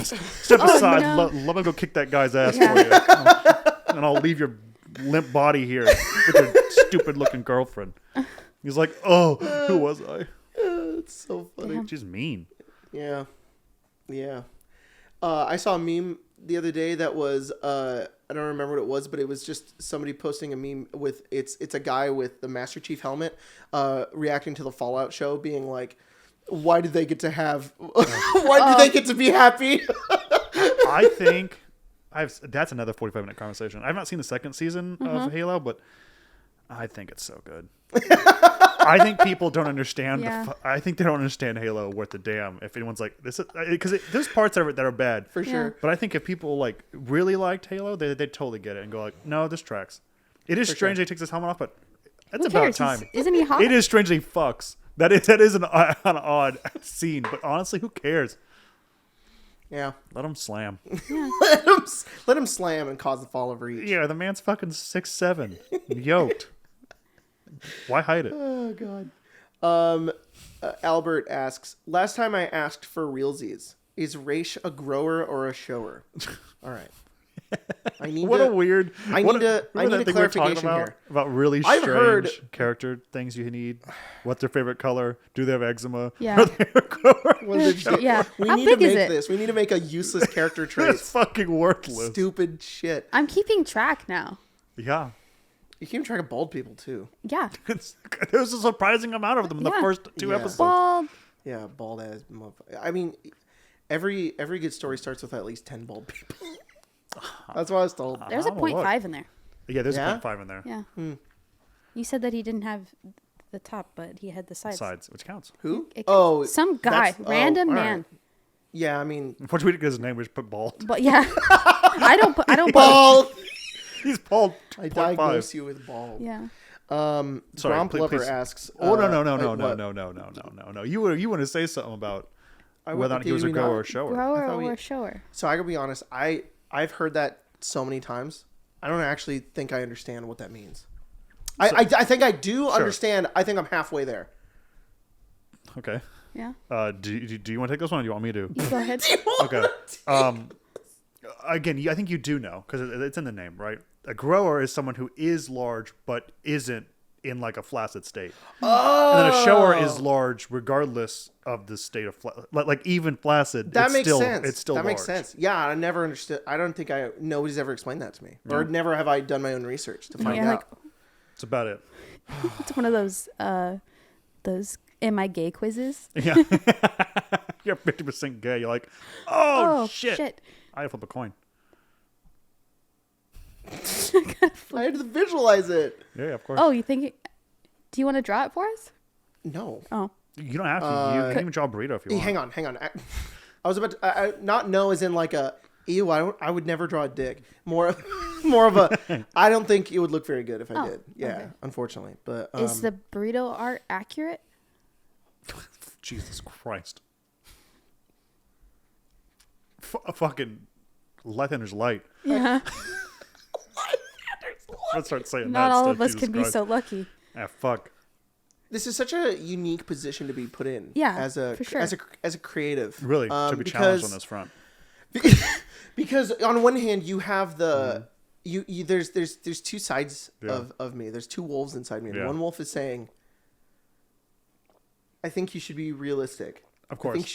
Step aside. No. Let me go kick that guy's ass for you. And I'll leave your limp body here with your stupid looking girlfriend. He's like, oh, who was I? It's so funny. Yeah. She's mean. Yeah. I saw a meme the other day that was I don't remember what it was, but it was just somebody posting a meme with it's a guy with the Master Chief helmet reacting to the Fallout show, being like, why did they get to have why did they get to be happy? I think that's another 45-minute conversation. I've not seen the second season of Halo, but I think it's so good. I think people don't understand. I think they don't understand Halo worth a damn. If anyone's like this, because there's parts of it that are bad for sure. But I think if people like really liked Halo, they totally get it and go like, no, this tracks. It is strange he takes his helmet off, but that's about time. Isn't he hot? It is strangely fucks. That is an odd scene, but honestly, who cares? Yeah, let him slam. Yeah. let him slam and cause the fall of Reach. Yeah, the man's fucking 6'7", yoked. Why hide it? Oh God. Albert asks, last time I asked for realsies, is Raish a grower or a shower? All right. I need a clarification here. About really strange character things you need. What's their favorite color? Do they have eczema? Yeah. Yeah. We need to make this. We need to make a useless character trait. It's fucking worthless. Stupid shit. I'm keeping track now. Yeah. You keep track of bald people too. Yeah. There's a surprising amount of them in the first 2 episodes. Bald. Yeah, bald ass motherfucker. I mean, every good story starts with at least 10 bald people. That's what I was told. There's a 0.5 in there. Yeah, there's a 0.5 in there. Yeah. You said that he didn't have the top, but he had the sides. Sides, which counts. Who? Oh, some guy, random man. Right. Yeah, I mean, once we get his name, we just put bald. But yeah, I don't bald. He's bald. I diagnose you with bald. Yeah. Sorry, Gromp Lover asks. Oh no! You want to say something about whether or not he was a grower or a shower? Grower or a shower? So I gotta be honest. I've heard that so many times. I don't actually think I understand what that means. I think I do understand. I think I'm halfway there. Okay. Yeah. Do you want to take this one, or do you want me to? You go ahead. Okay. Again, I think you do know because it's in the name, right? A grower is someone who is large but isn't in like a flaccid state. Oh, and then a shower is large regardless of the state of like even flaccid. That makes sense. It's still that large. makes sense. Yeah, I never understood. I don't think nobody's ever explained that to me, or never have I done my own research to find out. Like, that's about it. It's one of those am I gay quizzes. Yeah. You're 50% gay. You're like, oh shit. I flip a coin. I had to visualize it. Yeah, of course. Oh, you think? Do you want to draw it for us? No. Oh. You don't have to. You can even draw a burrito if you want. Hang on. I was about to not know as in like a ew. I would never draw a dick. More of a. I don't think it would look very good if I did. Yeah, okay. Unfortunately. But is the burrito art accurate? Jesus Christ. Fucking left-hander's light. Yeah. Let's start saying Not that all stuff. of us Jesus can Christ. be so lucky. Ah, fuck. This is such a unique position to be put in. Yeah, as a for sure. as a creative. Really, to be challenged on this front. Because on one hand, you have the there's two sides of me. There's two wolves inside me. And one wolf is saying, I think you should be realistic. Of course. I think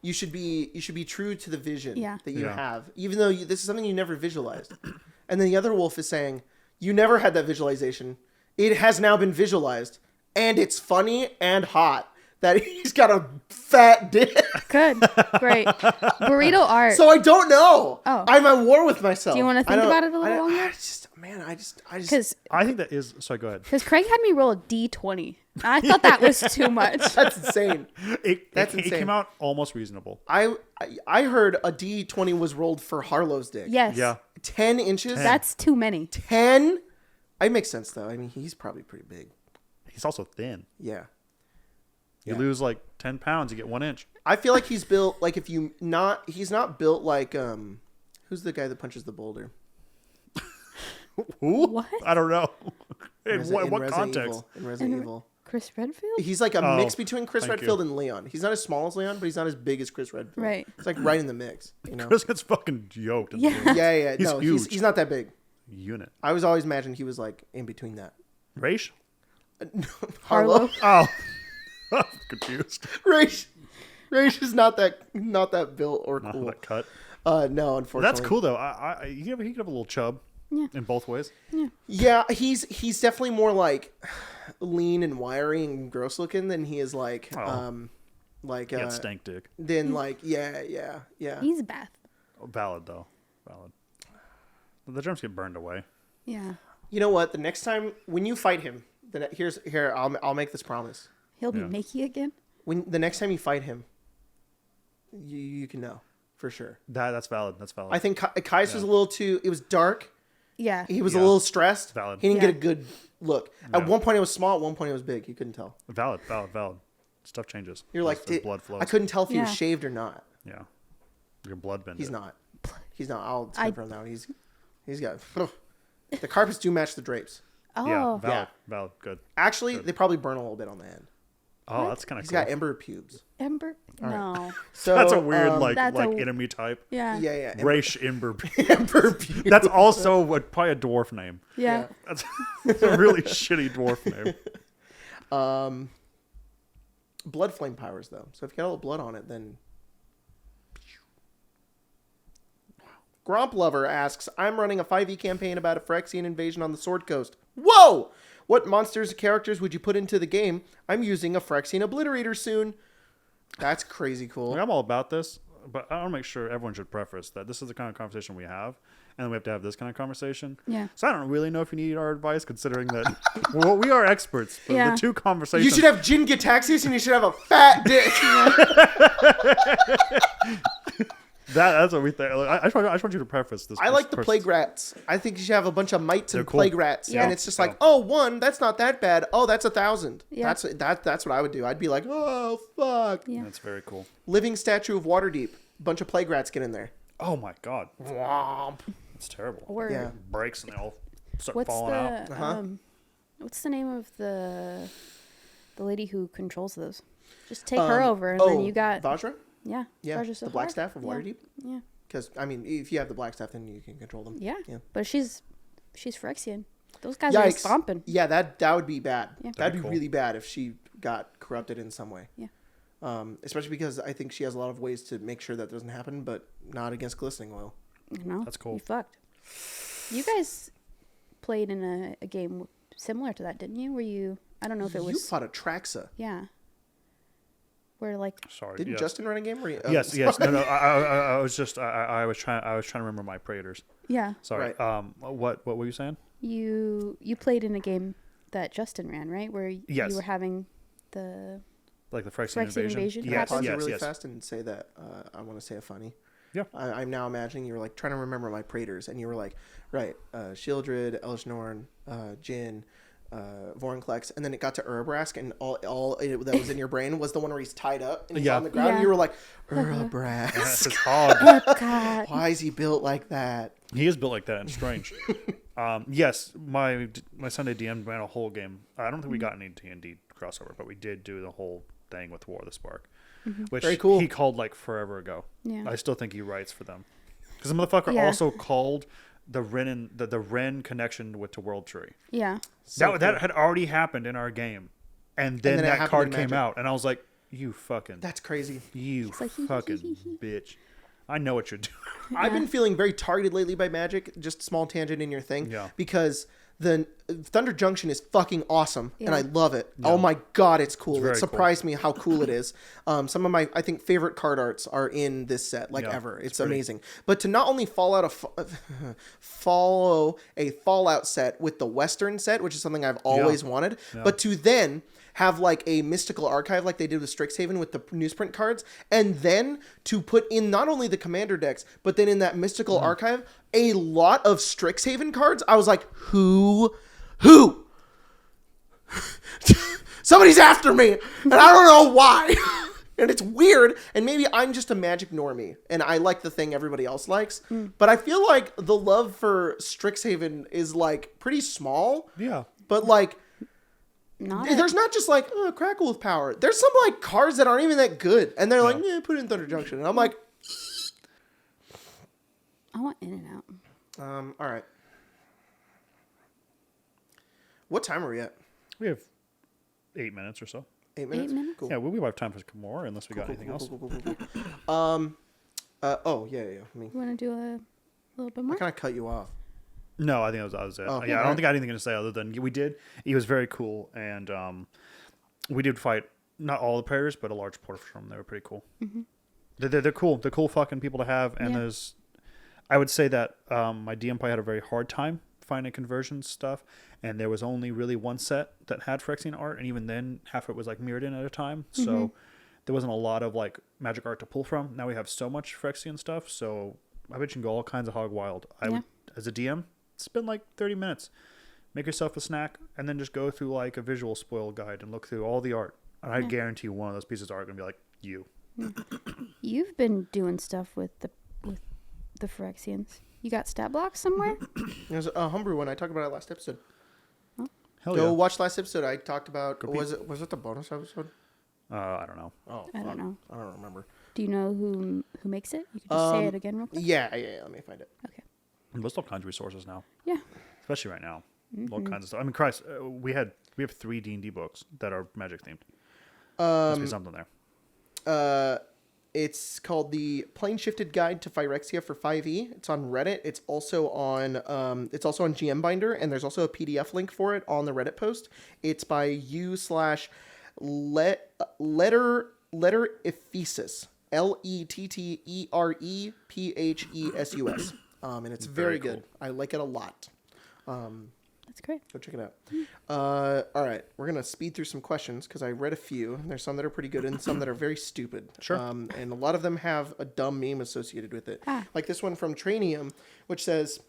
you should be true to the vision that you have, even though this is something you never visualized. And then the other wolf is saying, you never had that visualization. It has now been visualized, and it's funny and hot that he's got a fat dick. Good, great. Burrito art. So I don't know. Oh. I'm at war with myself. Do you want to think about it a little longer? I think that is. Sorry, go ahead. Because Craig had me roll a D20. I thought that was too much. That's insane. It came out almost reasonable. I heard a D20 was rolled for Harlow's dick. Yes. Yeah. 10 inches? That's too many. 10? It makes sense, though. I mean, he's probably pretty big. He's also thin. Yeah. You lose like 10 pounds, you get 1 inch. I feel like he's built like he's not built like who's the guy that punches the boulder? Who? What? I don't know. In what Resident context? Evil, in Resident Evil. Chris Redfield? He's like a mix between Chris Redfield and Leon. He's not as small as Leon, but he's not as big as Chris Redfield. Right. It's like right in the mix. You know? Chris gets fucking yoked. Yeah. He's huge. He's not that big. Unit. I was always imagined he was like in between that. Raish? Harlow? Oh. I'm confused. Raish is not that built or cool. Not that cut. No, unfortunately. That's cool though. He could have a little chub. Yeah. In both ways. Yeah, he's definitely more like lean and wiry and gross looking than he is like stank dick. Then like yeah. He's Beth. Valid though. Valid. The germs get burned away. Yeah. You know what? The next time when you fight him, I'll make this promise. He'll be Mickey again. When the next time you fight him, you can know for sure. That's valid. That's valid. I think Kais was a little too. It was dark. Yeah. He was a little stressed. Valid. He didn't get a good look. At one point it was small. At one point it was big. You couldn't tell. Valid. Stuff changes. You're like, blood flows. I couldn't tell if he was shaved or not. Yeah. Your blood bended. He's not. I'll stand for him now. He's got. The carpets do match the drapes. Oh. Yeah. Valid. Good. Actually, they probably burn a little bit on the end. Oh, that's kind of cool. He's got ember pubes. Ember? No. So that's a weird enemy type. Yeah. Yeah. Raish Ember. Ember pubes. That's also probably a dwarf name. Yeah. That's a really shitty dwarf name. Blood flame powers though. So if you got a little blood on it, then. Gromp Lover asks, I'm running a 5e campaign about a Phyrexian invasion on the Sword Coast. Whoa! What monsters and characters would you put into the game? I'm using a Phyrexian Obliterator soon. That's crazy cool. I'm all about this, but I want to make sure everyone should preface that this is the kind of conversation we have, and we have to have this kind of conversation. Yeah. So I don't really know if you need our advice, considering that well, we are experts, but the two conversations... You should have Jin Gitaxias and you should have a fat dick. That's what we think. I just want you to preface this. I like the plague rats. I think you should have a bunch of mites and cool. plague rats, and it's just like, one, that's not that bad. Oh, that's 1,000. Yeah. That's what I would do. I'd be like, oh fuck. Yeah. That's very cool. Living statue of Waterdeep. A bunch of plague rats get in there. Oh my god. Womp. It's terrible. Or It breaks and they all start falling out. What's the name of the lady who controls those? Just take her over, and then you got Vajra. Yeah. The Black Staff of Waterdeep. Yeah. Because I mean, if you have the Black Staff, then you can control them. Yeah. But she's Phyrexian. Those guys are stomping. Yeah, that would be bad. Yeah. That'd be really bad if she got corrupted in some way. Yeah. Especially because I think she has a lot of ways to make sure that doesn't happen, but not against glistening oil. No, that's cool. You fucked. You guys played in a game similar to that, didn't you? Where you, I don't know if it was. You fought Atraxa. Yeah. Where like. Sorry. Didn't Justin run a game? Where you, yes. No. I was just I was trying to remember my Praetors. Yeah. Sorry. Right. What were you saying? You played in a game that Justin ran, right? Where you were having the. Like the Phyrexian invasion? Yes, pause it really fast and say that I want to say a funny. Yeah. I'm now imagining you were like trying to remember my Praetors, and you were like, right, Shieldred, Elesh Norn, Jin, Vorinclex, and then it got to Urabrask, and all that was in your brain was the one where he's tied up and he's on the ground, and you were like, Urabrask. That's his hog. Why is he built like that? He is built like that and strange. Yes, my Sunday DM ran a whole game. I don't think we got any D&D crossover, but we did do the whole thing with War of the Spark, which very cool. He called like forever ago. Yeah. I still think he writes for them because the motherfucker also called the Ren connection to World Tree. Yeah, that had already happened in our game, and then that card came out, and I was like, "You fucking that's crazy, you fucking bitch." I know what you're doing. Yeah. I've been feeling very targeted lately by Magic. Just a small tangent in your thing, because the Thunder Junction is fucking awesome, and I love it. Yeah. Oh my god, it's cool. It surprised me how cool it is. Some of my, I think, favorite card arts are in this set, ever. It's amazing. But to not only follow a Fallout set with the Western set, which is something I've always wanted, but to then have like a mystical archive like they did with Strixhaven with the newsprint cards, and then to put in not only the commander decks, but then in that mystical archive, a lot of Strixhaven cards. I was like, who? Somebody's after me, and I don't know why. And it's weird, and maybe I'm just a Magic normie, and I like the thing everybody else likes, but I feel like the love for Strixhaven is like pretty small. Yeah. But like, there's not just like Crackle with power. There's some like cards that aren't even that good, and they're like, put it in Thunder Junction, and I'm like, I want In and Out. All right. What time are we at? We have 8 minutes or so. 8 minutes. 8 minutes. Cool. Yeah, we have time for more unless we got anything else. Cool. Oh yeah. You want to do a little bit more? I kind of cut you off. No, I think that was it. I don't think I had anything to say other than we did. He was very cool, and we did fight not all the players, but a large portion of them. They were pretty cool. Mm-hmm. They're cool. They're cool fucking people to have. And I would say that my DM play had a very hard time finding conversion stuff, and there was only really one set that had Phyrexian art, and even then, half of it was like mirrored in at a time. So there wasn't a lot of like Magic art to pull from. Now we have so much Phyrexian stuff, so I bet you can go all kinds of hog wild. I would, as a DM, spend like 30 minutes, make yourself a snack, and then just go through like a visual spoil guide and look through all the art. And I guarantee you one of those pieces of art is going to be like you. You've been doing stuff with the Phyrexians. You got stat blocks somewhere? There's a homebrew one. I talked about it last episode. Oh. Hell Go watch last episode. I talked about, was it the bonus episode? I don't know. Oh, I don't know. I don't remember. Do you know who makes it? You can just say it again real quick. Yeah. Let me find it. Okay. There's all kinds of resources now. Yeah. Especially right now. All kinds of stuff. I mean, Christ, we have 3 D&D books that are Magic themed. Must be something there. It's called the Plane Shifted Guide to Phyrexia for 5e. It's on Reddit. It's also on GM Binder, and there's also a PDF link for it on the Reddit post. It's by u/lettereephesus. Lettereephesus. And it's very good. I like it a lot. That's great. Go check it out. All right. We're going to speed through some questions because I read a few. There's some that are pretty good and some that are very stupid. Sure. And a lot of them have a dumb meme associated with it. Like this one from Tranium, which says,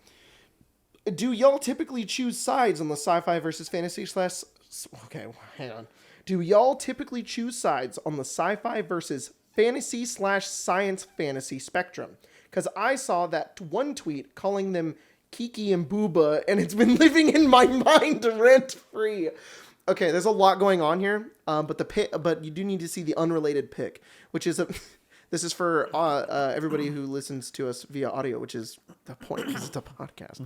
do y'all typically choose sides on the sci-fi versus fantasy / Okay, hang on. Do y'all typically choose sides on the sci-fi versus fantasy / science fantasy spectrum? Because I saw that one tweet calling them Kiki and Booba, and it's been living in my mind rent-free. Okay, there's a lot going on here, but you do need to see the unrelated pic, which is This is for everybody who listens to us via audio, which is the point because it's a podcast.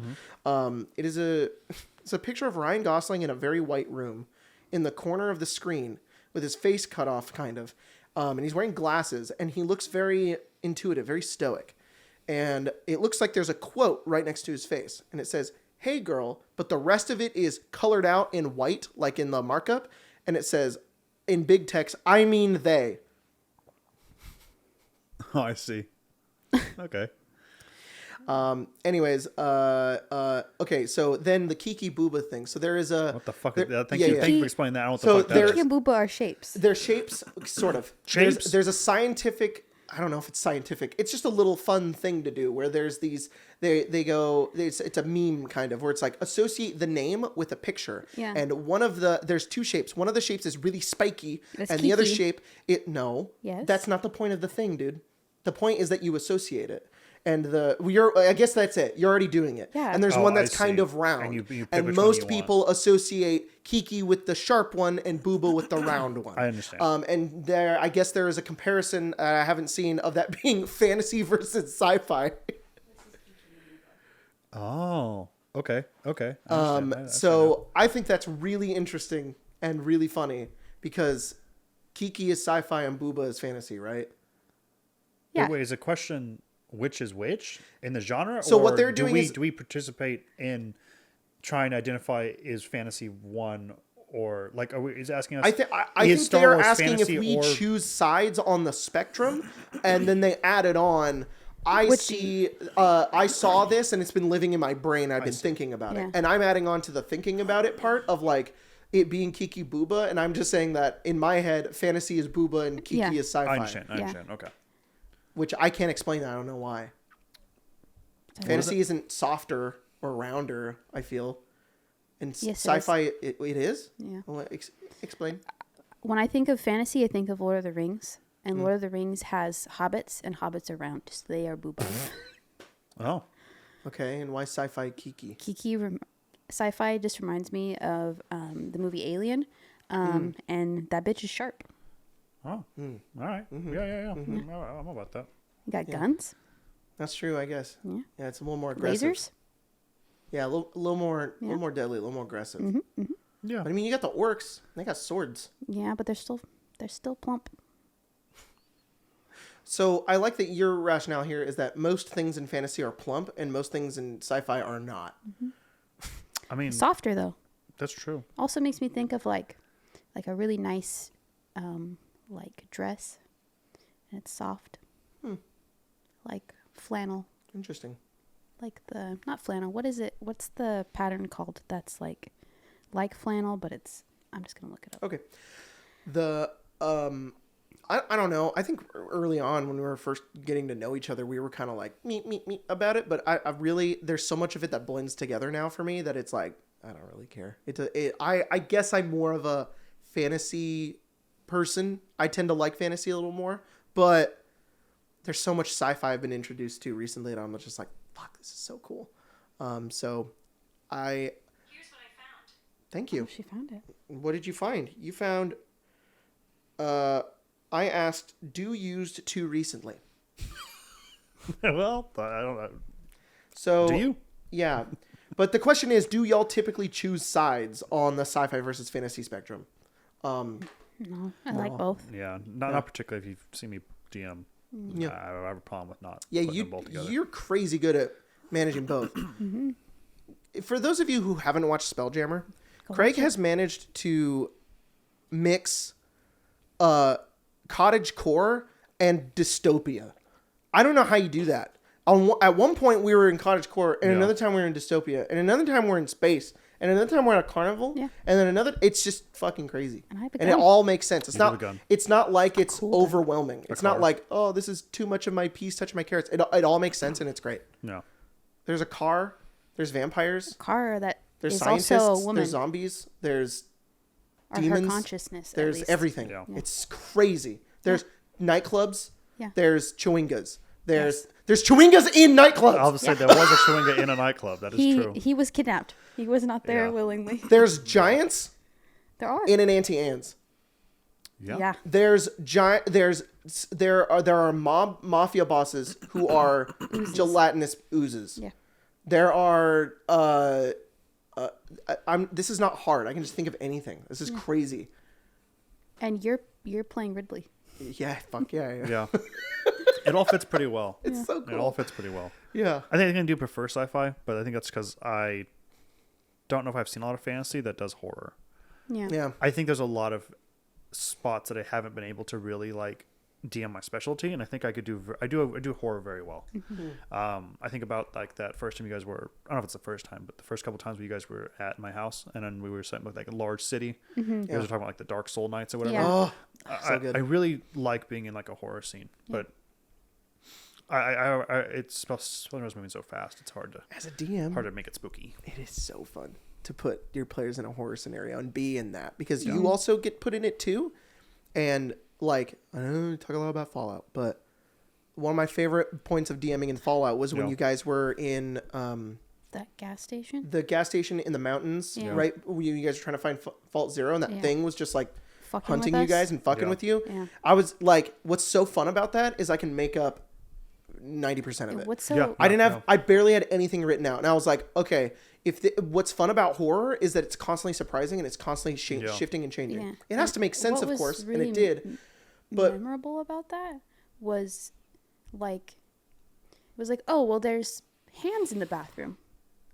It's a picture of Ryan Gosling in a very white room in the corner of the screen with his face cut off, kind of. And he's wearing glasses, and he looks very intuitive, very stoic. And it looks like there's a quote right next to his face. And it says, "Hey, girl," but the rest of it is colored out in white, like in the markup. And it says, in big text, "I mean they." Oh, I see. Okay. Anyways, okay, so then the Kiki Booba thing. So there is a... What the fuck? Thank you for explaining that. I don't know what the fuck that is. Kiki and Booba are shapes. They're shapes, sort of. Shapes? There's a scientific... I don't know if it's scientific. It's just a little fun thing to do where there's these... They go... It's a meme, kind of, where it's like, associate the name with a picture. Yeah. And there's two shapes. One of the shapes is really spiky. That's and Kiki. the other shape... No. Yes. That's not the point of the thing, dude. The point is that you associate it. And I guess that's it. You're already doing it. Yeah. And there's one that's kind of round. And most people associate Kiki with the sharp one and Booba with the round one. I understand. And I guess there is a comparison I haven't seen of that being fantasy versus sci-fi. Oh, okay. I think that's really interesting and really funny because Kiki is sci-fi and Booba is fantasy, right? Yeah. Wait, is a question which is which in the genre? So or what they're doing do we participate in trying to identify is fantasy one or like is asking us? I think they're asking if we choose sides on the spectrum, and then they added on. I saw this and it's been living in my brain. I've been thinking about it, and I'm adding on to the thinking about it part of like it being Kiki Booba, and I'm just saying that in my head, fantasy is Booba and Kiki is sci-fi. I understand. Okay. Which I can't explain that. I don't know why. Fantasy isn't softer or rounder, I feel. And sci-fi, it is? Yeah. Well, explain. When I think of fantasy, I think of Lord of the Rings. And Lord of the Rings has hobbits, and hobbits are round. So they are Booba. Oh. Okay, and why sci-fi Kiki? Sci-fi just reminds me of the movie Alien. And that bitch is sharp. Oh, all right. Mm-hmm. Yeah. Mm-hmm. I'm about that. You got guns. That's true, I guess. Yeah, it's a little more aggressive. Lasers. Yeah, a little more deadly, a little more aggressive. Mm-hmm, mm-hmm. Yeah, but I mean, you got the orcs. They got swords. Yeah, but they're still plump. So I like that your rationale here is that most things in fantasy are plump, and most things in sci-fi are not. Mm-hmm. I mean, softer though. That's true. Also makes me think of like a really nice. Like dress, and it's soft, like flannel. Interesting. Like not flannel. What is it? What's the pattern called? That's like flannel, but it's. I'm just gonna look it up. Okay. I don't know. I think early on when we were first getting to know each other, we were kind of like me about it. But I really there's so much of it that blends together now for me that it's like I don't really care. I guess I'm more of a fantasy person. I tend to like fantasy a little more, but there's so much sci-fi I've been introduced to recently that I'm just like, fuck, this is so cool. Here's what I found. Thank you. Oh, she found it. What did you find? You found, I asked, do used to recently. Well, I don't know. So, do you? Yeah. But the question is, do y'all typically choose sides on the sci-fi versus fantasy spectrum? No, I like both. Yeah, not particularly if you've seen me DM. Yeah. I have a problem with not putting them both together. You're crazy good at managing both. Mm-hmm. For those of you who haven't watched Spelljammer, Craig has managed to mix cottagecore and dystopia. I don't know how you do that. At one point we were in cottagecore, and another time we were in dystopia, and another time we're in space. And another time we're at a carnival, and then another. It's just fucking crazy, and it all makes sense. It's not. It's not like it's overwhelming. It's not like, oh, this is too much of my piece touching my carrots. It all makes sense, and it's great. No, there's a car. There's vampires. A car that there's is scientists. Also a woman. There's zombies. There's demons. Her consciousness. There's everything. Yeah. It's crazy. There's nightclubs. Yeah. There's chewingas. There's chewingas in nightclubs. I'll just say there was a chewinga in a nightclub. That is true. He was kidnapped. He was not there willingly. There's giants. There are in an Auntie Anne's. Yeah. There's giant. There are mafia bosses who are gelatinous oozes. Yeah. There are. This is not hard. I can just think of anything. This is crazy. And you're playing Ridley. Yeah. Fuck yeah. Yeah. It all fits pretty well. It's so cool. It all fits pretty well. Yeah. I think I do prefer sci-fi, but I think that's because I don't know if I've seen a lot of fantasy that does horror. Yeah. Yeah. I think there's a lot of spots that I haven't been able to really like DM my specialty, and I think I could do. I do horror very well. Mm-hmm. I think about like that first time you guys were. I don't know if it's the first time, but the first couple times where you guys were at my house, and then we were setting with like a large city. Mm-hmm. You guys were talking about like the Dark Soul nights or whatever. Yeah. Oh, so good. I really like being in like a horror scene, but it's Spellrunner's moving so fast. It's hard to as a DM hard to make it spooky. It is so fun to put your players in a horror scenario and be in that because you also get put in it too. And like, I know we talk a lot about Fallout, but one of my favorite points of DMing in Fallout was when you guys were in that gas station. The gas station in the mountains, right? Where you guys were trying to find Fault Zero, and that thing was just like hunting you guys and fucking with you. Yeah. I was like, what's so fun about that is I can make up 90% of it. I barely had anything written out, and I was like, okay. What's fun about horror is that it's constantly surprising and it's constantly shifting and changing. Yeah. It has to make sense, of course, really and it did. But memorable about that was like, oh well, there's hands in the bathroom.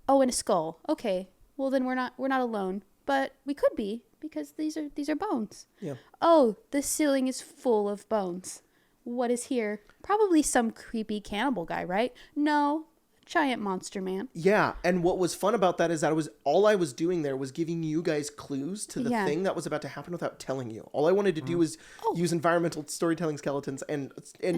Oh, and a skull. Okay, well then we're not alone, but we could be because these are bones. Yeah. Oh, the ceiling is full of bones. What is here? Probably some creepy cannibal guy, right? No. Giant monster man. Yeah, and what was fun about that is that all I was doing there was giving you guys clues to the thing that was about to happen without telling you. All I wanted to do was use environmental storytelling skeletons and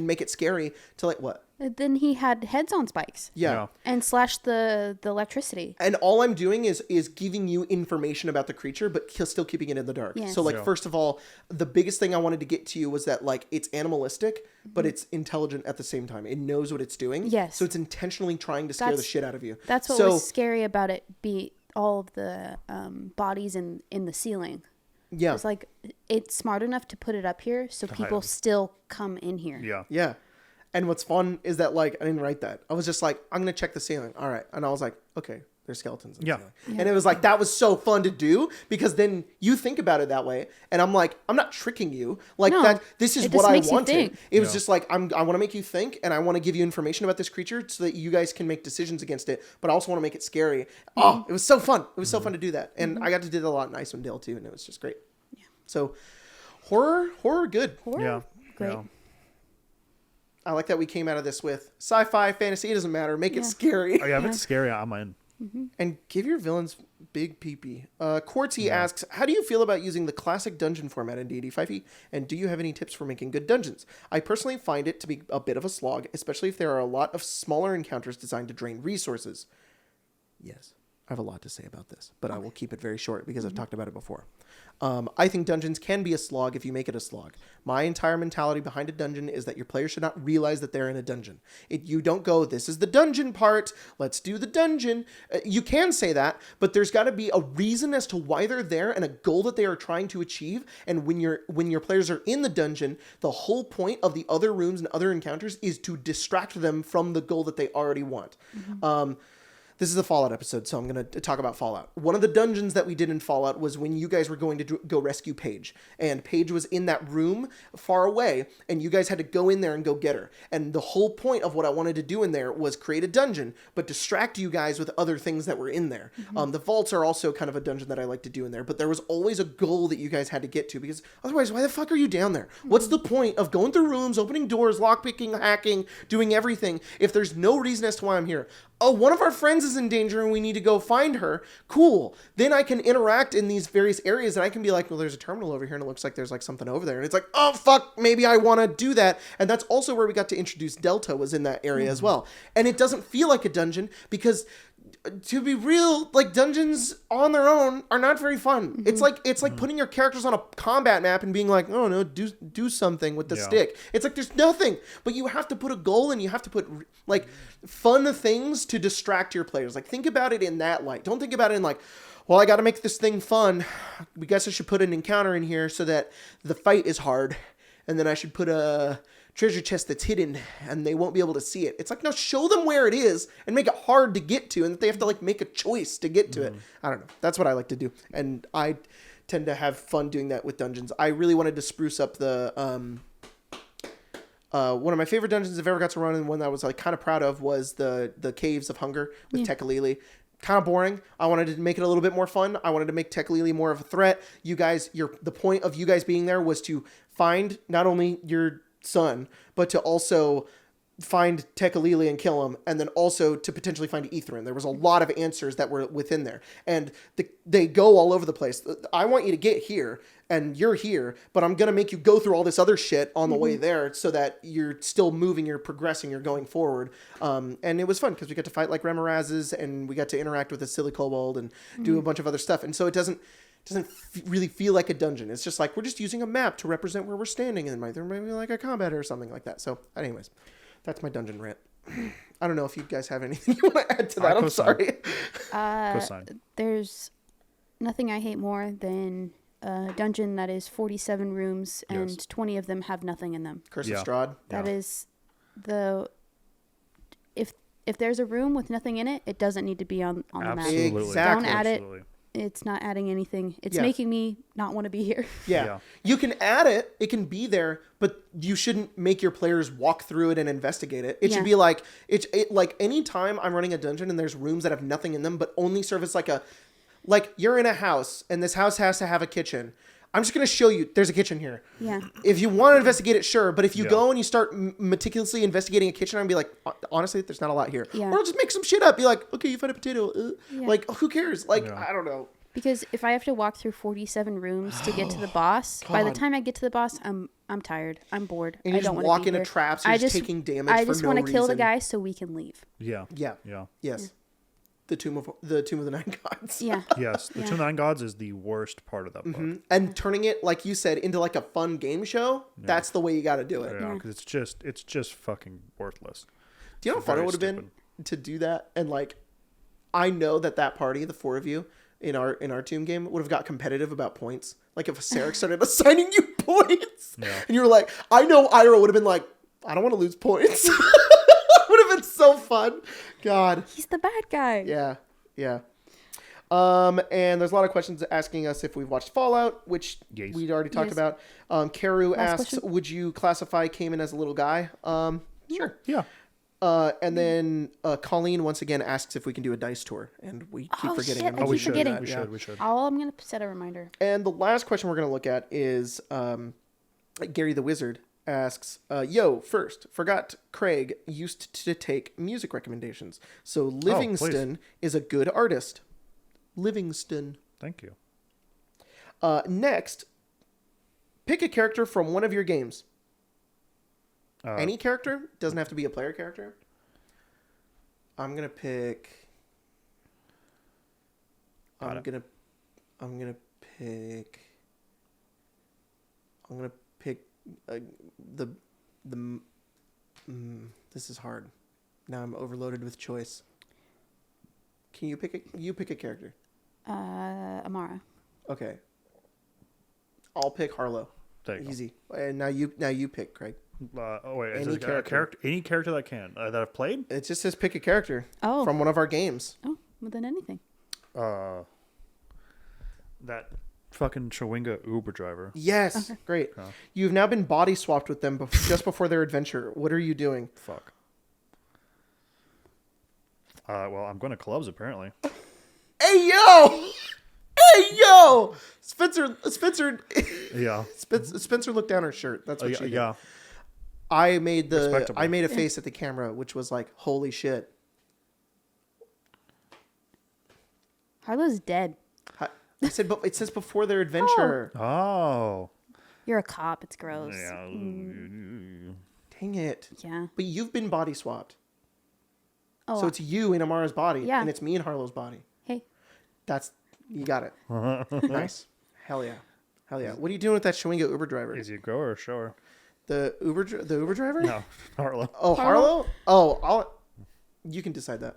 make it scary to like what? Then he had heads on spikes. Yeah. And slashed the electricity. And all I'm doing is giving you information about the creature, but still keeping it in the dark. Yes. So like first of all, the biggest thing I wanted to get to you was that like it's animalistic, but it's intelligent at the same time. It knows what it's doing. Yes. So it's intentionally trying to scare the shit out of you. That's what was scary about it. All of the bodies in the ceiling. Yeah. It's like it's smart enough to put it up here so people still come in here. Yeah. Yeah. And what's fun is that, like, I didn't write that. I was just like, I'm going to check the ceiling. All right. And I was like, okay, there's skeletons in the ceiling. Yeah. And it was like, that was so fun to do because then you think about it that way. And I'm like, I'm not tricking you. Like, this is what I wanted. It was just like, I want to make you think and I want to give you information about this creature so that you guys can make decisions against it. But I also want to make it scary. Oh, it was so fun. It was so fun to do that. And I got to do that a lot in Icewind Dale too. And it was just great. Yeah. So, horror, good. Horror, great. Yeah. I like that we came out of this with sci-fi, fantasy. It doesn't matter. Make it scary. Oh yeah, if it's scary, I'm in. Mm-hmm. And give your villains big pee-pee. Quartzy asks, how do you feel about using the classic dungeon format in D&D 5e? And do you have any tips for making good dungeons? I personally find it to be a bit of a slog, especially if there are a lot of smaller encounters designed to drain resources. Yes, I have a lot to say about this, but I will keep it very short because I've talked about it before. I think dungeons can be a slog if you make it a slog. My entire mentality behind a dungeon is that your players should not realize that they're in a dungeon. You don't go, this is the dungeon part, let's do the dungeon. You can say that, but there's got to be a reason as to why they're there and a goal that they are trying to achieve. And when your players are in the dungeon, the whole point of the other rooms and other encounters is to distract them from the goal that they already want. Mm-hmm. This is a Fallout episode, so I'm going to talk about Fallout. One of the dungeons that we did in Fallout was when you guys were going to go rescue Paige. And Paige was in that room far away, and you guys had to go in there and go get her. And the whole point of what I wanted to do in there was create a dungeon, but distract you guys with other things that were in there. Mm-hmm. The vaults are also kind of a dungeon that I like to do in there, but there was always a goal that you guys had to get to, because otherwise, why the fuck are you down there? Mm-hmm. What's the point of going through rooms, opening doors, lockpicking, hacking, doing everything, if there's no reason as to why I'm here? Oh, one of our friends is in danger and we need to go find her. Cool. Then I can interact in these various areas and I can be like, well, there's a terminal over here and it looks like there's like something over there. And it's like, oh, fuck, maybe I want to do that. And that's also where we got to introduce Delta, was in that area as well. And it doesn't feel like a dungeon because, to be real, like, dungeons on their own are not very fun. Mm-hmm. It's like putting your characters on a combat map and being like, oh no, do something with the stick. It's like there's nothing, but you have to put a goal and you have to put like fun things to distract your players. Like, think about it in that light. Don't think about it in like, well, I got to make this thing fun. We guess I should put an encounter in here so that the fight is hard. And then I should put a treasure chest that's hidden and they won't be able to see it. It's like, no, show them where it is and make it hard to get to, and that they have to like make a choice to get to it. I don't know. That's what I like to do. And I tend to have fun doing that with dungeons. I really wanted to spruce up the, one of my favorite dungeons I've ever got to run, and one that I was like kind of proud of, was the Caves of Hunger with Tekalili. Kind of boring. I wanted to make it a little bit more fun. I wanted to make Tekalili more of a threat. You guys, the point of you guys being there was to find not only your son, but to also find Tekalili and kill him, and then also to potentially find Ithrin. There was a lot of answers that were within there, and they go all over the place. I want you to get here, and you're here, but I'm going to make you go through all this other shit on the way there so that you're still moving, you're progressing, you're going forward. And it was fun because we got to fight like Remorazes, and we got to interact with a silly kobold and do a bunch of other stuff. And so it doesn't really feel like a dungeon. It's just like, we're just using a map to represent where we're standing, and there might be like a combat or something like that. So anyways, that's my dungeon rant. I don't know if you guys have anything you want to add to that. I'm sorry. There's nothing I hate more than a dungeon that is 47 rooms and 20 of them have nothing in them. Curse of Strahd. That is if there's a room with nothing in it, it doesn't need to be on the map. Exactly. Don't add it. It's not adding anything. It's making me not want to be here. Yeah. You can add it. It can be there, but you shouldn't make your players walk through it and investigate it. It should be like, like anytime I'm running a dungeon and there's rooms that have nothing in them, but only serve as like you're in a house and this house has to have a kitchen. I'm just going to show you there's a kitchen here. Yeah. If you want to investigate it, sure. But if you go and you start meticulously investigating a kitchen, I'm going to be like, honestly, there's not a lot here. Yeah. Or I'll just make some shit up. Be like, okay, you find a potato. Like, who cares? Like, I don't know. Because if I have to walk through 47 rooms to get to the boss, by the time I get to the boss, I'm tired. I'm bored. And you I don't just walk into traps. You're just taking damage for no reason. I just want to kill the guy so we can leave. Yeah. Yes. The Tomb of the Nine Gods. Yeah. Yes. The Tomb of the Nine Gods is the worst part of that book. And turning it, like you said, into like a fun game show, that's the way you got to do it. Yeah, because it's just fucking worthless. Do you know how fun it would have been to do that? And like, I know that party, the four of you, in our Tomb game, would have got competitive about points. Like if Sarek started assigning you points, and you were like, I know Ira would have been like, I don't want to lose points. Would have been so fun. God. He's the bad guy. Yeah. And there's a lot of questions asking us if we've watched Fallout, which we'd already talked about. Karu asks, question. Would you classify Cayman as a little guy? Sure. Yeah. And then Colleen once again asks if we can do a dice tour, and we keep forgetting. Shit, I keep forgetting. We should. I'm going to set a reminder. And the last question we're going to look at is Gary the Wizard asks, first, forgot Craig used to take music recommendations. So Livingston is a good artist. Livingston. Thank you. Next, pick a character from one of your games. Any character. Doesn't have to be a player character. I'm going to pick this is hard. Now I'm overloaded with choice. Can you pick a character? Amara. Okay. I'll pick Harlow. Easy. And now you pick, Craig. Any character that I can that I've played. It just says pick a character. From one of our games. Oh, well then anything. That fucking Chewinga Uber driver. Yes, okay. Great. You've now been body swapped with them just before their adventure. What are you doing? Fuck. Well, I'm going to clubs apparently. Hey yo! Spencer. Yeah. Spencer looked down her shirt. That's what she did. Yeah. I made a face at the camera, which was like, holy shit. Harlow's dead. I said, but it says before their adventure. Oh. You're a cop. It's gross. Yeah. Dang it. Yeah. But you've been body swapped. Oh. So it's you in Amara's body. Yeah. And it's me in Harlow's body. Hey. You got it. Nice. Hell yeah. What are you doing with that Chewinga Uber driver? Is he a grower or a shower? The Uber driver? No, Harlow. Oh, Harlow? Oh, you can decide that.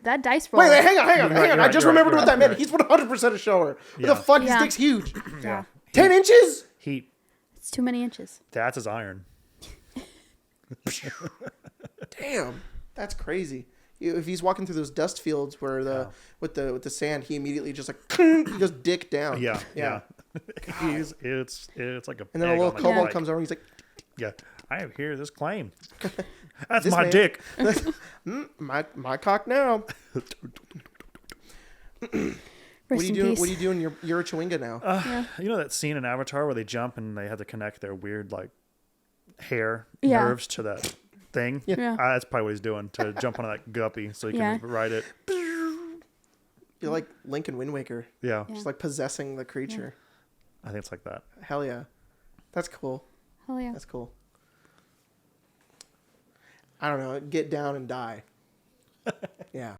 that dice roll. Wait, hang on. I just remembered what that meant. He's 100% a shower. What the fuck? His dick's huge. Yeah. 10 inches? It's too many inches. That's his iron. Damn. That's crazy. If he's walking through those dust fields where with the sand, he immediately just like he goes dick down. Yeah. It's like a. And then a little kobold comes over and he's like, "Yeah, I hear this claim. That's my dick. my cock now." What are you doing? What are you doing? You're a chewinga now. You know that scene in Avatar where they jump and they have to connect their weird like hair nerves to that thing? Yeah. That's probably what he's doing, to jump onto that guppy so he can ride it. You're like Link in Wind Waker. Yeah. Just like possessing the creature. I think it's like that. Hell yeah. That's cool. Hell yeah. That's cool. I don't know. Get down and die. Yeah.